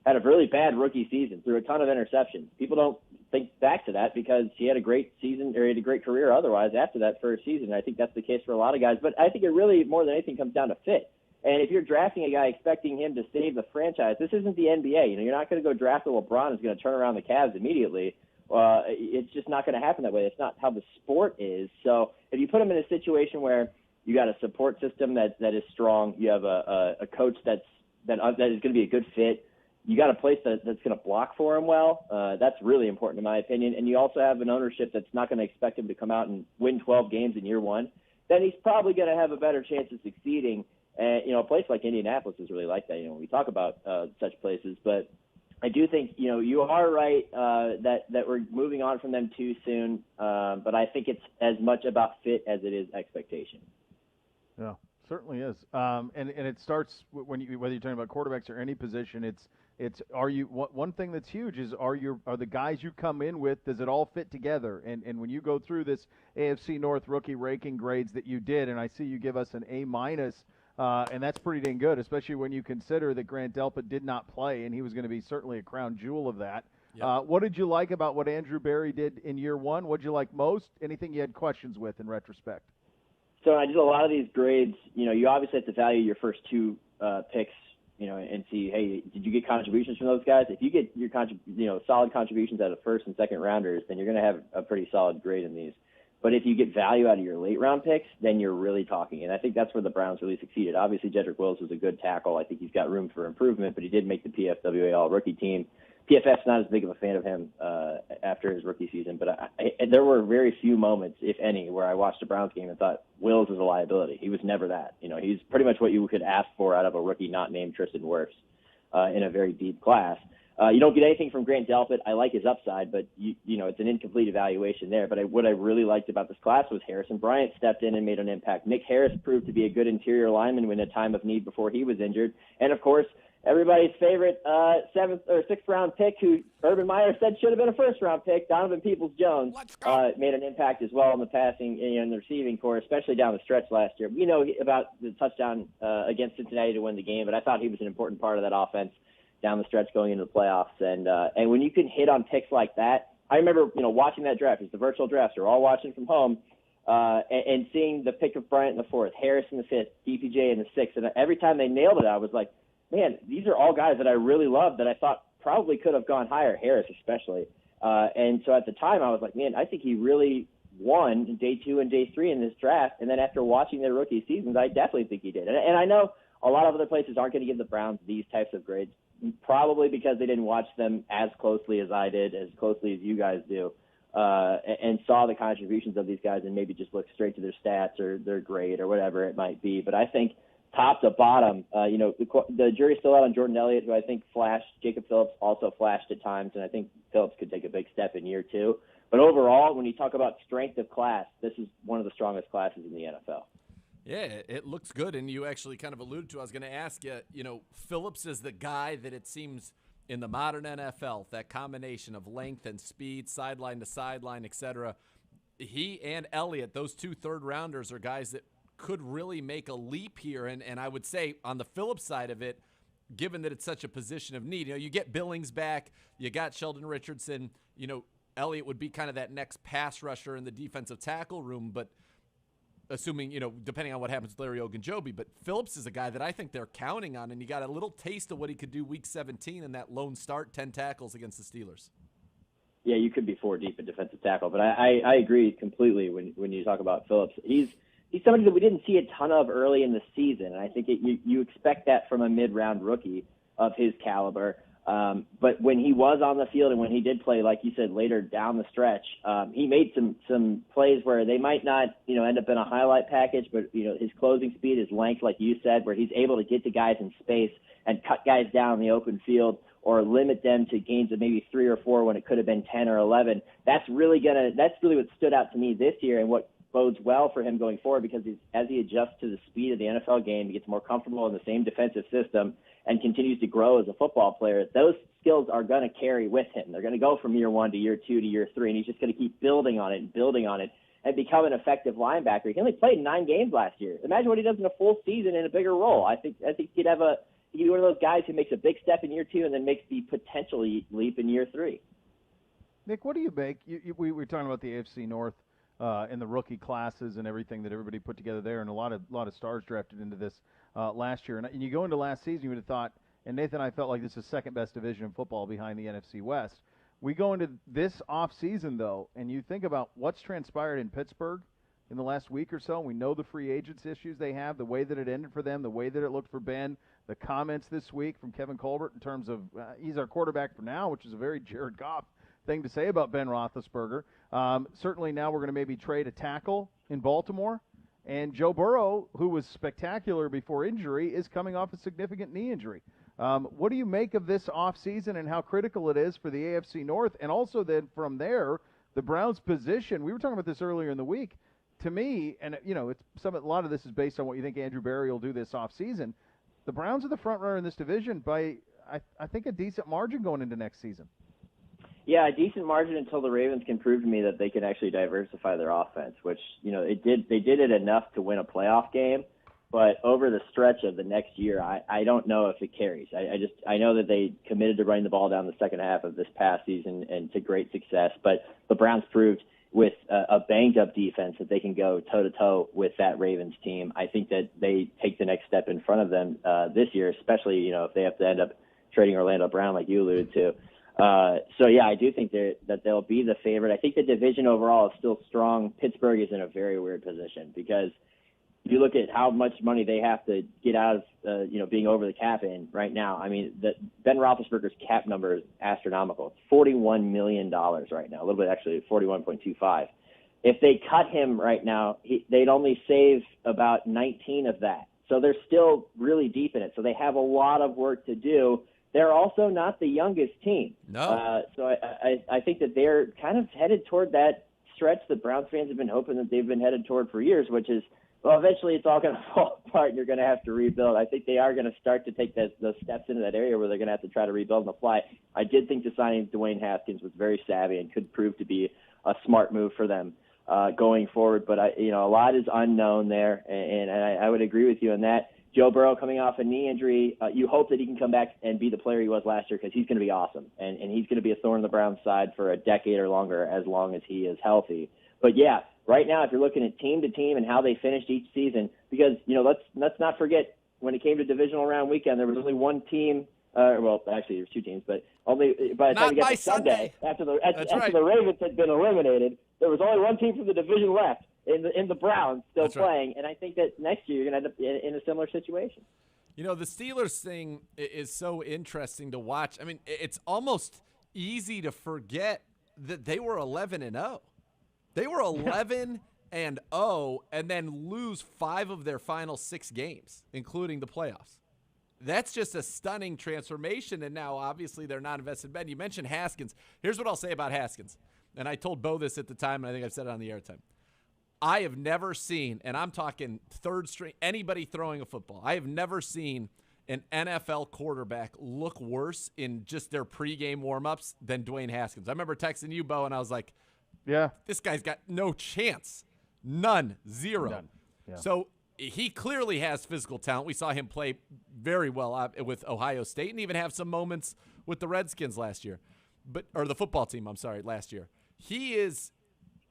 had a really bad rookie season, threw a ton of interceptions. People don't think back to that because he had a great season, or he had a great career otherwise after that first season. I think that's the case for a lot of guys. But I think it really, more than anything, comes down to fit. And if you're drafting a guy expecting him to save the franchise, this isn't the NBA. You're not going to go draft a LeBron who's going to turn around the Cavs immediately. It's just not going to happen that way. It's not how the sport is. So if you put him in a situation where you got a support system that is strong, you have a coach that is going to be a good fit, you got a place that's going to block for him well. That's really important in my opinion. And you also have an ownership that's not going to expect him to come out and win 12 games in year one. Then he's probably going to have a better chance of succeeding. And, a place like Indianapolis is really like that, when we talk about such places. But I do think, you are right that we're moving on from them too soon. But I think it's as much about fit as it is expectation. Yeah, certainly is. And it starts whether you're talking about quarterbacks or any position. One thing that's huge is are the guys you come in with, does it all fit together? And when you go through this AFC North rookie ranking grades that you did, and I see you give us an A-, and that's pretty dang good, especially when you consider that Grant Delpit did not play, and he was going to be certainly a crown jewel of that. Yep. What did you like about what Andrew Berry did in year one? What did you like most? Anything you had questions with in retrospect? So I did a lot of these grades. You obviously have to value your first two picks, and see, hey, did you get contributions from those guys? If you get your solid contributions out of first and second rounders, then you're going to have a pretty solid grade in these. But if you get value out of your late round picks, then you're really talking. And I think that's where the Browns really succeeded. Obviously, Jedrick Wills was a good tackle. I think he's got room for improvement, but he did make the PFWA All-Rookie team. PFF's not as big of a fan of him after his rookie season, but there were very few moments, if any, where I watched a Browns game and thought Wills is a liability. He was never that. He's pretty much what you could ask for out of a rookie not named Tristan Wirfs in a very deep class. You don't get anything from Grant Delpit. I like his upside, but it's an incomplete evaluation there. But what I really liked about this class was Harrison Bryant stepped in and made an impact. Nick Harris proved to be a good interior lineman in a time of need before he was injured. And of course, everybody's favorite 7th or 6th round pick, who Urban Meyer said should have been a 1st round pick, Donovan Peoples-Jones, made an impact as well in the passing and the receiving core, especially down the stretch last year. We know about the touchdown against Cincinnati to win the game, but I thought he was an important part of that offense down the stretch going into the playoffs. And when you can hit on picks like that, I remember watching that draft. It's the virtual draft. We're all watching from home. And seeing the pick of Bryant in the 4th, Harris in the 5th, DPJ in the 6th, and every time they nailed it, I was like, man, these are all guys that I really love that I thought probably could have gone higher, Harris especially. And so at the time, I was like, man, I think he really won in day 2 and day 3 in this draft. And then after watching their rookie seasons, I definitely think he did. And I know a lot of other places aren't going to give the Browns these types of grades, probably because they didn't watch them as closely as I did, as closely as you guys do, and saw the contributions of these guys and maybe just look straight to their stats or their grade or whatever it might be. But I think top to bottom, the jury's still out on Jordan Elliott, who I think flashed. Jacob Phillips also flashed at times, and I think Phillips could take a big step in year 2. But overall, when you talk about strength of class, this is one of the strongest classes in the NFL. Yeah, it looks good, and you actually kind of alluded to, I was going to ask you, Phillips is the guy that it seems in the modern NFL, that combination of length and speed, sideline to sideline, et cetera. He and Elliott, those 2 third-rounders, are guys that could really make a leap here, and I would say on the Phillips side of it, given that it's such a position of need, you get Billings back, you got Sheldon Richardson, Elliott would be kind of that next pass rusher in the defensive tackle room, but assuming, depending on what happens with Larry Ogunjobi, but Phillips is a guy that I think they're counting on, and you got a little taste of what he could do week 17 in that lone start, 10 tackles against the Steelers. Yeah, you could be 4 deep at defensive tackle, but I agree completely when you talk about Phillips. He's somebody that we didn't see a ton of early in the season, and I think you expect that from a mid-round rookie of his caliber. But when he was on the field and when he did play, like you said, later down the stretch, he made some plays where they might not, end up in a highlight package, but, his closing speed, his length, like you said, where he's able to get to guys in space and cut guys down in the open field or limit them to gains of maybe 3 or 4 when it could have been 10 or 11. That's really what stood out to me this year and what bodes well for him going forward, because as he adjusts to the speed of the NFL game, he gets more comfortable in the same defensive system and continues to grow as a football player. Those skills are going to carry with him. They're going to go from year 1 to year 2 to year 3, and he's just going to keep building on it and become an effective linebacker. He only played 9 games last year. Imagine what he does in a full season in a bigger role. I think he'd be one of those guys who makes a big step in year 2 and then makes the potential leap in year 3. Nick, what do you make? We were talking about the AFC North in the rookie classes and everything that everybody put together there, and a lot of stars drafted into this last year. And you go into last season, you would have thought, and Nathan and I felt like this is the second best division in football behind the NFC West. We go into this offseason, though, and you think about what's transpired in Pittsburgh in the last week or so. We know the free agents issues they have, the way that it ended for them, the way that it looked for Ben, the comments this week from Kevin Colbert in terms of he's our quarterback for now, which is a very Jared Goff thing to say about Ben Roethlisberger. Certainly now we're going to maybe trade a tackle in Baltimore. And Joe Burrow, who was spectacular before injury, is coming off a significant knee injury. What do you make of this offseason and how critical it is for the AFC North? And also then from there, the Browns' position. We were talking about this earlier in the week. To me, and a lot of this is based on what you think Andrew Berry will do this offseason. The Browns are the front runner in this division by, I think, a decent margin going into next season. Yeah, a decent margin until the Ravens can prove to me that they can actually diversify their offense, which, they did it enough to win a playoff game. But over the stretch of the next year, I don't know if it carries. I know that they committed to running the ball down the second half of this past season and to great success. But the Browns proved with a banged-up defense that they can go toe-to-toe with that Ravens team. I think that they take the next step in front of them this year, especially, if they have to end up trading Orlando Brown like you alluded to. So, yeah, I do think that they'll be the favorite. I think the division overall is still strong. Pittsburgh is in a very weird position because you look at how much money they have to get out of, being over the cap in right now. I mean, Ben Roethlisberger's cap number is astronomical. It's $41 million right now, a little bit actually, 41.25. If they cut him right now, they'd only save about 19 of that. So they're still really deep in it. So they have a lot of work to do. They're also not the youngest team. No. So I think that they're kind of headed toward that stretch that Browns fans have been hoping that they've been headed toward for years, which is, well, eventually it's all going to fall apart and you're going to have to rebuild. I think they are going to start to take those steps into that area where they're going to have to try to rebuild on the fly. I did think the signing of Dwayne Haskins was very savvy and could prove to be a smart move for them going forward. But, a lot is unknown there, and I would agree with you on that. Joe Burrow coming off a knee injury, you hope that he can come back and be the player he was last year because he's going to be awesome. And he's going to be a thorn in the Browns' side for a decade or longer as long as he is healthy. But, yeah, right now if you're looking at team to team and how they finished each season, because, let's not forget when it came to divisional round weekend, there was only one team well, actually there's two teams, but only by the time you got to Sunday, after the Ravens had been eliminated, there was only one team from the division left in the Browns still playing, and I think that next year you're going to end up in a similar situation. The Steelers thing is so interesting to watch. I mean, it's almost easy to forget that they were 11-0. They were 11-0 and then lose 5 of their final 6 games, including the playoffs. That's just a stunning transformation, and now obviously they're not invested in Ben. You mentioned Haskins. Here's what I'll say about Haskins, and I told Bo this at the time, and I think I've said it on the air time. I have never seen, and I'm talking third string, anybody throwing a football, I have never seen an NFL quarterback look worse in just their pregame warm-ups than Dwayne Haskins. I remember texting you, Bo, and I was like, yeah, this guy's got no chance. None. Zero. None. Yeah. So he clearly has physical talent. We saw him play very well with Ohio State and even have some moments with the Redskins last year. Or the football team, last year. He is,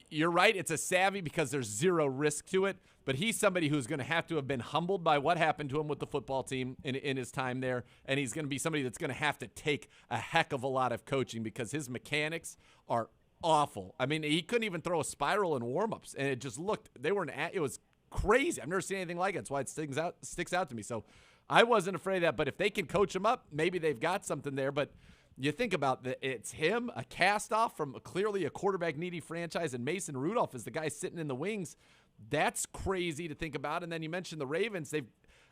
you're right, it's a savvy because there's zero risk to it, but he's somebody who's going to have been humbled by what happened to him with the football team in his time there, and he's going to be somebody that's going to have to take a heck of a lot of coaching because his mechanics are awful. I mean, he couldn't even throw a spiral in warmups, and it just looked, it was crazy. I've never seen anything like it. That's why it sticks out to me. So I wasn't afraid of that, but if they can coach him up, maybe they've got something there. But you think about it's him, a cast-off from clearly a quarterback-needy franchise, and Mason Rudolph is the guy sitting in the wings. That's crazy to think about. And then you mentioned the Ravens.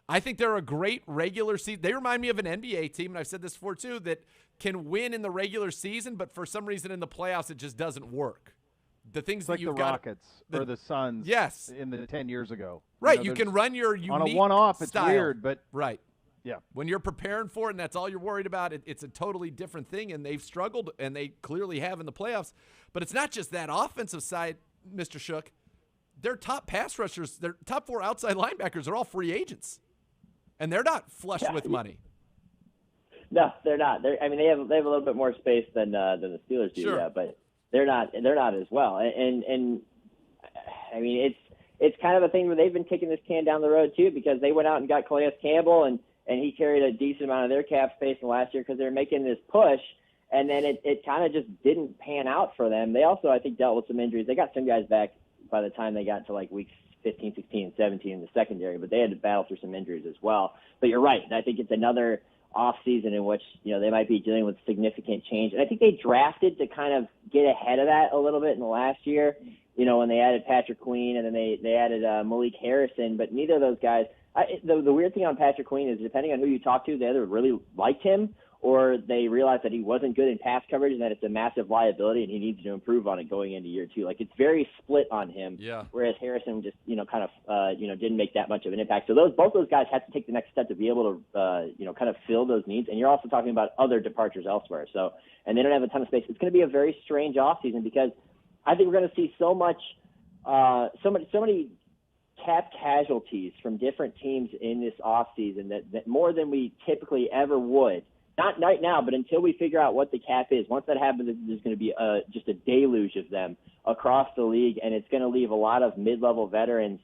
I think they're a great regular season. They remind me of an NBA team, and I've said this before too, that can win in the regular season, but for some reason in the playoffs it just doesn't work. The things that you've got, Rockets or the Suns, yes, in the 10 years ago, right? You can run your unique on a one-off. It's style. Weird, but right, yeah. When you're preparing for it and that's all you're worried about, it's a totally different thing. And they've struggled, and they clearly have in the playoffs. But it's not just that offensive side, Mr. Shook. Their top pass rushers, their top 4 outside linebackers are all free agents, and they're not flush with money. No, they're not. They have a little bit more space than the Steelers do, sure. Yeah, but they're not as well. And I mean, it's kind of a thing where they've been kicking this can down the road too, because they went out and got Calais Campbell, and he carried a decent amount of their cap space in the last year because they were making this push, and then it kind of just didn't pan out for them. They also, I think, dealt with some injuries. They got some guys back by the time they got to like weeks 15, 16, and 17 in the secondary, but they had to battle through some injuries as well. But you're right. I think it's another off season in which, they might be dealing with significant change. And I think they drafted to kind of get ahead of that a little bit in the last year, when they added Patrick Queen and then they added Malik Harrison, but neither of those guys, the weird thing on Patrick Queen is depending on who you talk to, they either really liked him or they realized that he wasn't good in pass coverage and that it's a massive liability and he needs to improve on it going into year 2. Like, it's very split on him. Yeah. Whereas Harrison just, kind of, didn't make that much of an impact. So both those guys had to take the next step to be able to, kind of fill those needs. And you're also talking about other departures elsewhere. So, and they don't have a ton of space. It's going to be a very strange offseason because I think we're going to see so many cap casualties from different teams in this offseason that more than we typically ever would. Not right now, but until we figure out what the cap is. Once that happens, there's going to be just a deluge of them across the league, and it's going to leave a lot of mid-level veterans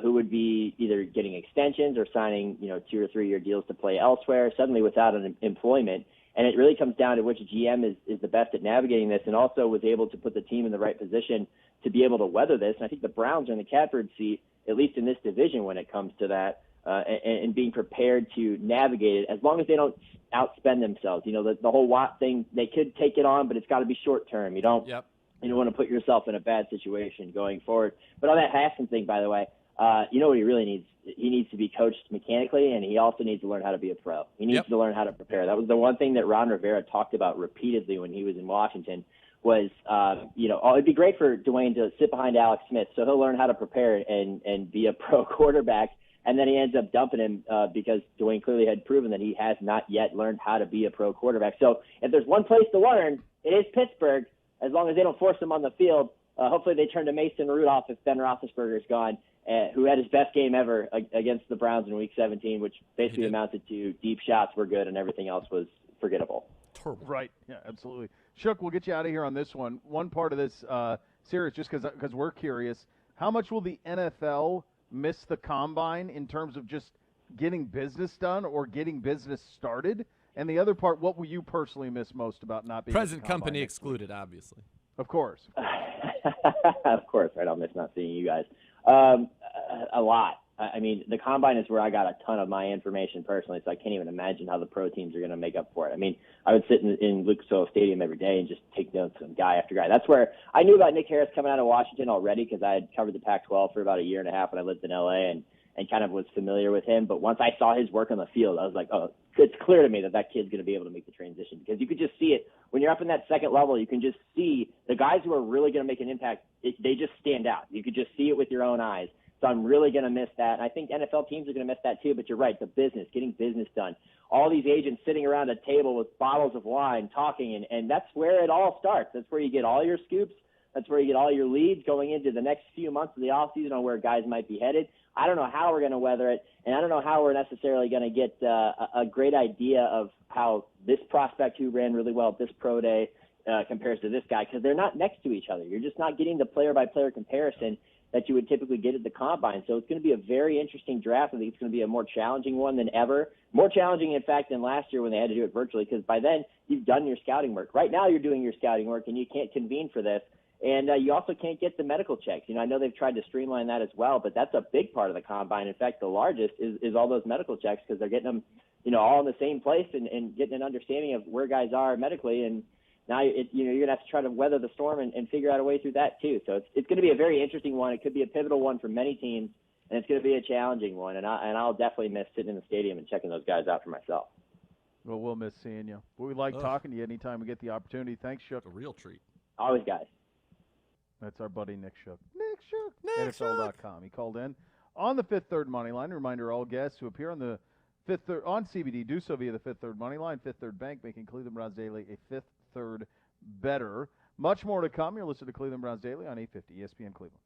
who would be either getting extensions or signing 2 or 3 year deals to play elsewhere, suddenly without an employment. And it really comes down to which GM is the best at navigating this and also was able to put the team in the right position to be able to weather this. And I think the Browns are in the catbird seat, at least in this division when it comes to that, and being prepared to navigate it as long as they don't outspend themselves. The whole Watt thing, they could take it on, but it's got to be short term. You don't want to put yourself in a bad situation going forward. But on that Haskins thing, by the way, what he really needs? He needs to be coached mechanically, and he also needs to learn how to be a pro. He needs to learn how to prepare. That was the one thing that Ron Rivera talked about repeatedly when he was in Washington was, it'd be great for Dwayne to sit behind Alex Smith, so he'll learn how to prepare and be a pro quarterback. And then he ends up dumping him because Dwayne clearly had proven that he has not yet learned how to be a pro quarterback. So if there's one place to learn, it is Pittsburgh, as long as they don't force him on the field. Hopefully they turn to Mason Rudolph if Ben Roethlisberger's gone, who had his best game ever against the Browns in Week 17, which basically amounted to deep shots were good and everything else was forgettable. Right. Yeah, absolutely. Shook, we'll get you out of here on this one. One part of this series, just because we're curious, how much will the NFL miss the combine in terms of just getting business done or getting business started? And the other part, what will you personally miss most about not being present company excluded, obviously? Of course. Of course, right? I'll miss not seeing you guys. A lot. I mean, the combine is where I got a ton of my information personally, so I can't even imagine how the pro teams are going to make up for it. I mean, I would sit in Lucas Oil Stadium every day and just take notes on guy after guy. That's where I knew about Nick Harris coming out of Washington already because I had covered the Pac-12 for about a year and a half when I lived in L.A. and kind of was familiar with him. But once I saw his work on the field, I was like, oh, it's clear to me that kid's going to be able to make the transition because you could just see it. When you're up in that second level, you can just see the guys who are really going to make an impact. They just stand out. You could just see it with your own eyes. So I'm really going to miss that. And I think NFL teams are going to miss that too. But you're right, the business, getting business done. All these agents sitting around a table with bottles of wine talking, and that's where it all starts. That's where you get all your scoops. That's where you get all your leads going into the next few months of the offseason on where guys might be headed. I don't know how we're going to weather it, and I don't know how we're necessarily going to get a great idea of how this prospect who ran really well at this pro day compares to this guy because they're not next to each other. You're just not getting the player-by-player comparison that you would typically get at the combine. So it's going to be a very interesting draft. I think it's going to be a more challenging one than ever. More challenging, in fact, than last year when they had to do it virtually because by then you've done your scouting work. Right now you're doing your scouting work and you can't convene for this. And you also can't get the medical checks. I know they've tried to streamline that as well, but that's a big part of the combine. In fact, the largest is all those medical checks because they're getting them, all in the same place and getting an understanding of where guys are medically. And now you're going to have to try to weather the storm and figure out a way through that too. So it's going to be a very interesting one. It could be a pivotal one for many teams, and it's going to be a challenging one. And I'll definitely miss sitting in the stadium and checking those guys out for myself. Well, we'll miss seeing you. But we like talking to you anytime we get the opportunity. Thanks, Shook. A real treat. Always, guys. That's our buddy Nick Shook. Nick Shook. NFL.com. He called in on the Fifth Third Money Line. Reminder: all guests who appear on the Fifth Third on CBD do so via the Fifth Third Money Line. Fifth Third Bank, making Cleveland Browns Daily a Fifth Third better. Much more to come. You're listening to Cleveland Browns Daily on 850 ESPN Cleveland.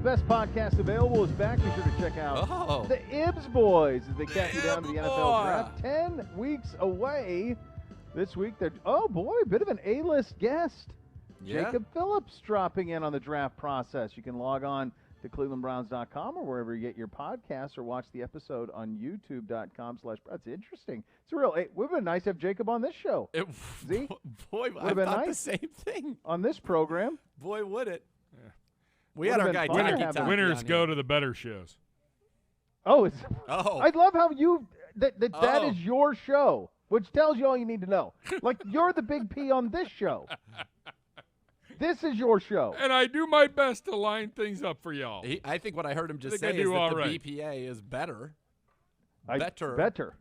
best podcast available is back. Be sure to check out Oh. the Ibs Boys as they count you down to the Ibs NFL Boy. Draft. 10 weeks away. This week, they're, oh boy, a bit of an A-list guest. Yeah. Jacob Phillips dropping in on the draft process. You can log on to clevelandbrowns.com or wherever you get your podcasts or watch the episode on youtube.com/. That's interesting. It's a real, it would have been nice to have Jacob on this show. See? Boy, I been thought the nice. same thing. On this program. Boy, would it. Yeah. We had our Would've guy been fun to Taki have Taki Winners on go here. to the better shows. Oh, it's, Oh. I love how you, that Oh. is your show, which tells you all you need to know. Like, you're the big P on this show. This is your show. And I do my best to line things up for y'all. I think what I heard him just think I say is do that all the right. BPA is better. Better.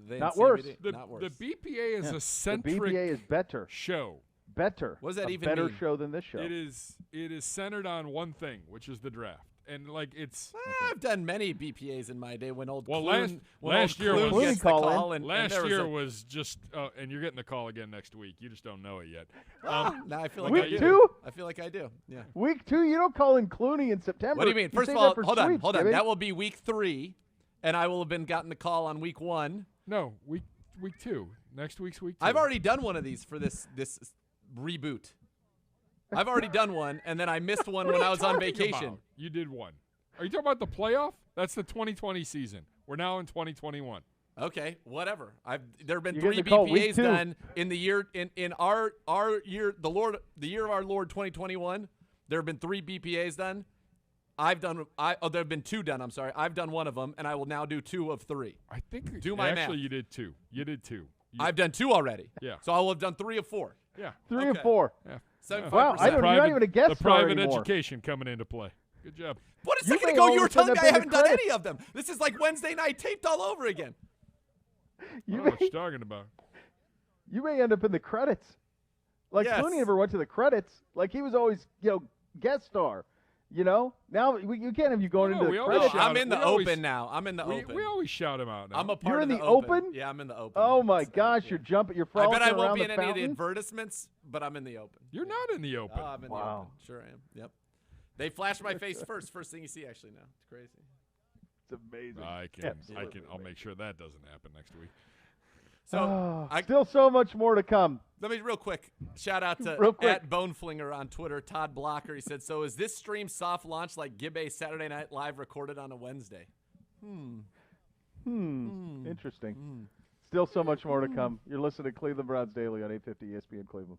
Than Not CBD. worse. Not worse. The BPA is Yeah. a The centric BPA is better. show. Better. What does that a even better mean? show than this show. It is centered on one thing, which is the draft. And like it's I've done many BPAs in my day when old Well, Clune, last year Clune was- gets the Call in. call and last and there year was was just and you're getting the call again next week. You just don't know it yet. now I feel like Week I do. two? I feel like I do. Yeah. Week 2, you don't call in Clooney in September. What do you mean? First save of all, that for hold on. sweeps, Jimmy. That will be week 3, and I will have been gotten the call on week 1. No, week 2. Next week's week 2. I've already done one of these for this reboot. I've already done one, and then I missed one when I was on talking vacation. about? You did one. Are you talking about the playoff? That's the 2020 season. We're now in 2021. Okay, whatever. There have been You're 3 getting the call week BPAs 2. done in the year in our year, the year of our Lord 2021. There have been 3 BPAs done. There have been 2 done. I'm sorry. I've done one of them, and I will now do 2 of 3. I think Do my actually math. you did 2. You did 2. I've done 2 already. Yeah. So I will have done 3 of 4. Yeah. 3 and okay. 4. Yeah. 75%. Wow, I don't- you're not even a guest The star private anymore. education coming into play. Good job. What a You second may ago all you of were a sudden telling me I have been haven't done credits. any of them. This is like Wednesday night taped all over again. I You don't know what may, you're talking about. you may end up in the credits. Like Yes. Clooney never went to the credits. Like he was always, guest star. Now you can't have you going No, into we the always credits. shout I'm in the we always- open now. I'm in the We open. always shout him out now. I'm a part You're of in the the open? Yeah, I'm in the open. Oh my So, gosh, yeah. you're jumping, you're I frolicking bet I won't around be in the any of fountain. the advertisements, but I'm in the open. You're not in the open. Oh, I'm in Wow. the open. Sure I am. Yep. They flash my face first thing you see actually now. It's crazy. It's amazing. I'll Absolutely make sure that doesn't happen next week. So Still so much more to come. let me real quick shout out to Real quick. at Boneflinger on Twitter, Todd Blocker. He said, "So is this stream soft launch like Gibbe Saturday Night Live recorded on a Wednesday?" Interesting. Still so much more to come. You're listening to Cleveland Browns Daily on 850 ESPN Cleveland.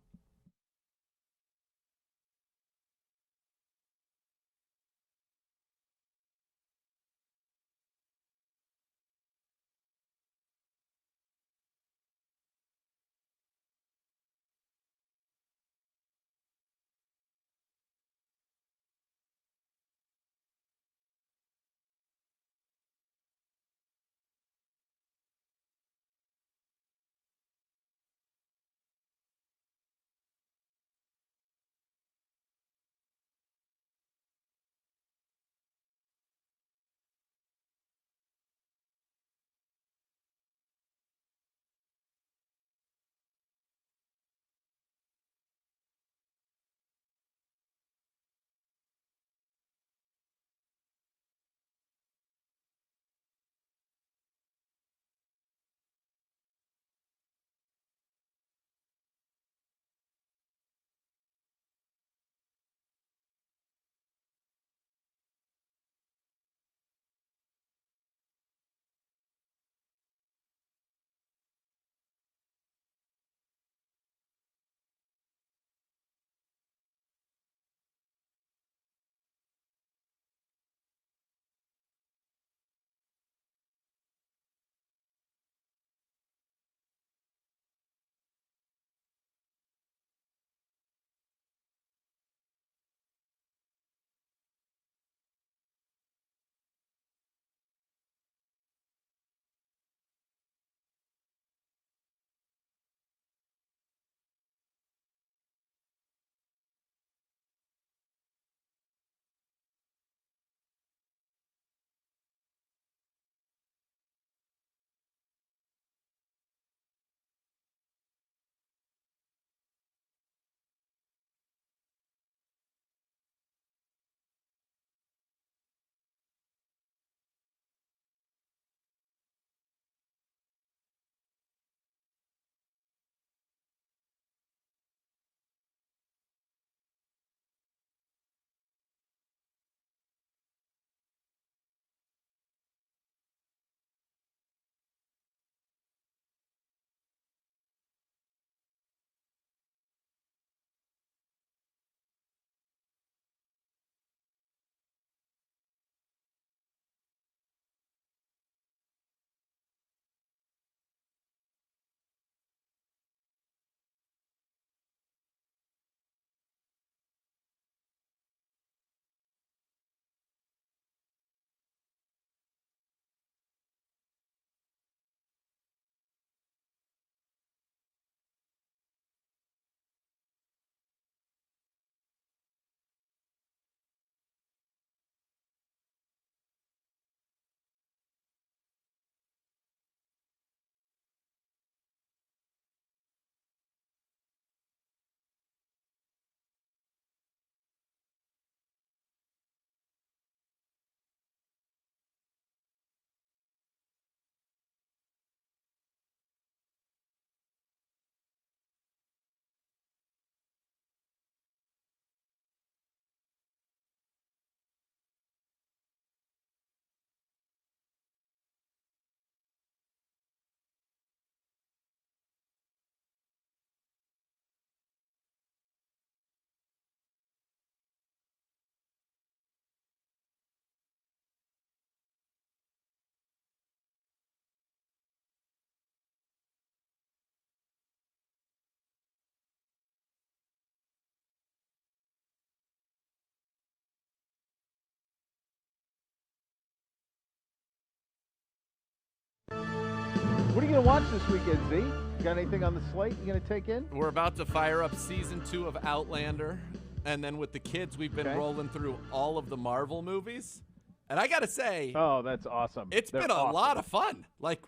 What are you going to watch this weekend, Z? You got anything on the slate you going to take in? We're about to fire up season 2 of Outlander. And then with the kids, we've been rolling through all of the Marvel movies. And I got to say, oh, that's awesome. It's been a lot of fun. Like,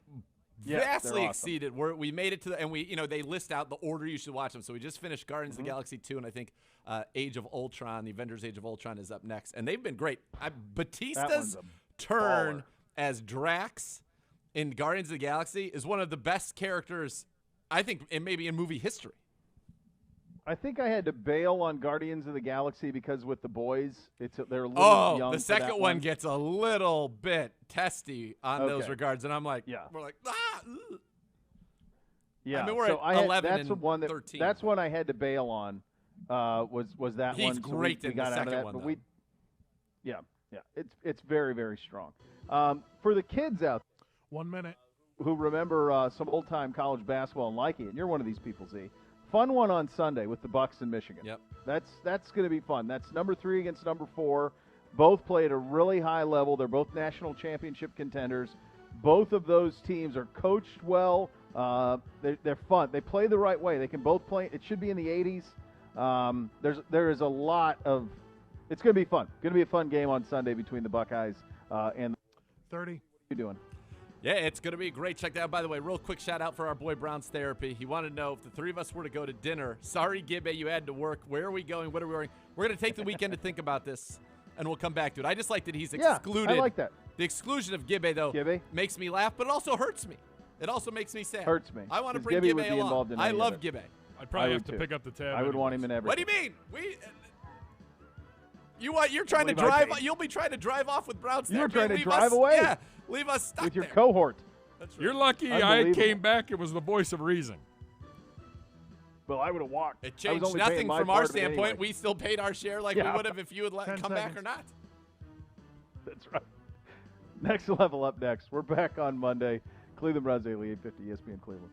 vastly awesome. exceeded. We made it to and they list out the order you should watch them. So we just finished Guardians of the Galaxy 2, and I think Age of Ultron, the Avengers Age of Ultron is up next. And they've been great. Batista's turn as Drax in Guardians of the Galaxy is one of the best characters, I think, maybe in movie history. I think I had to bail on Guardians of the Galaxy because with the boys, they're a little young. The for second that one gets a little bit testy on those regards, and I'm like, we're like, ugh. Yeah, I mean, we're so at 11 that's and the one 13. That's one I had to bail on. Was that He's one? So great we in got the out of second that, one, but though. it's very, very strong. For the kids out 1 minute. who remember some old time college basketball and like it, and you're one of these people, Z. Fun one on Sunday with the Bucks in Michigan. Yep. That's going to be fun. That's number 3 against number 4. Both play at a really high level. They're both national championship contenders. Both of those teams are coached well. They're fun. They play the right way. They can both play. It should be in the 80s. There is a lot of. It's going to be fun. Going to be a fun game on Sunday between the Buckeyes and. 30. What are you doing? Yeah, it's going to be great. Check that out. By the way, real quick shout out for our boy Brown's Therapy. He wanted to know if the 3 of us were to go to dinner. Sorry, Gibbe, you had to work. Where are we going? What are we wearing? We're going to take the weekend to think about this, and we'll come back to it. I just like that he's excluded. I like that. The exclusion of Gibbe, though, makes me laugh, but it also hurts me. It also makes me sad. Hurts me. I want to 'Cause bring Gibbe Gibbe would be along. involved in I any love of it. Gibbe. I'd probably I have would to too. pick up the tab. I would want him in anyways. everything. What do you mean? You're trying to believe I drive. paid. You'll be trying to drive off with Brown's You were Therapy. trying to Leave drive us, away. Yeah, leave us stuck With your there. cohort. That's right. You're lucky I Unbelievable. came back. It was the voice of reason. Well, I would have walked. It I was changed only paying nothing my from our part of it standpoint. anyway. We still paid our share like Yeah. we would have if you had 10 come back or seconds. not. That's right. Next level up next. We're back on Monday. Cleveland Browns Daily, 850 ESPN Cleveland.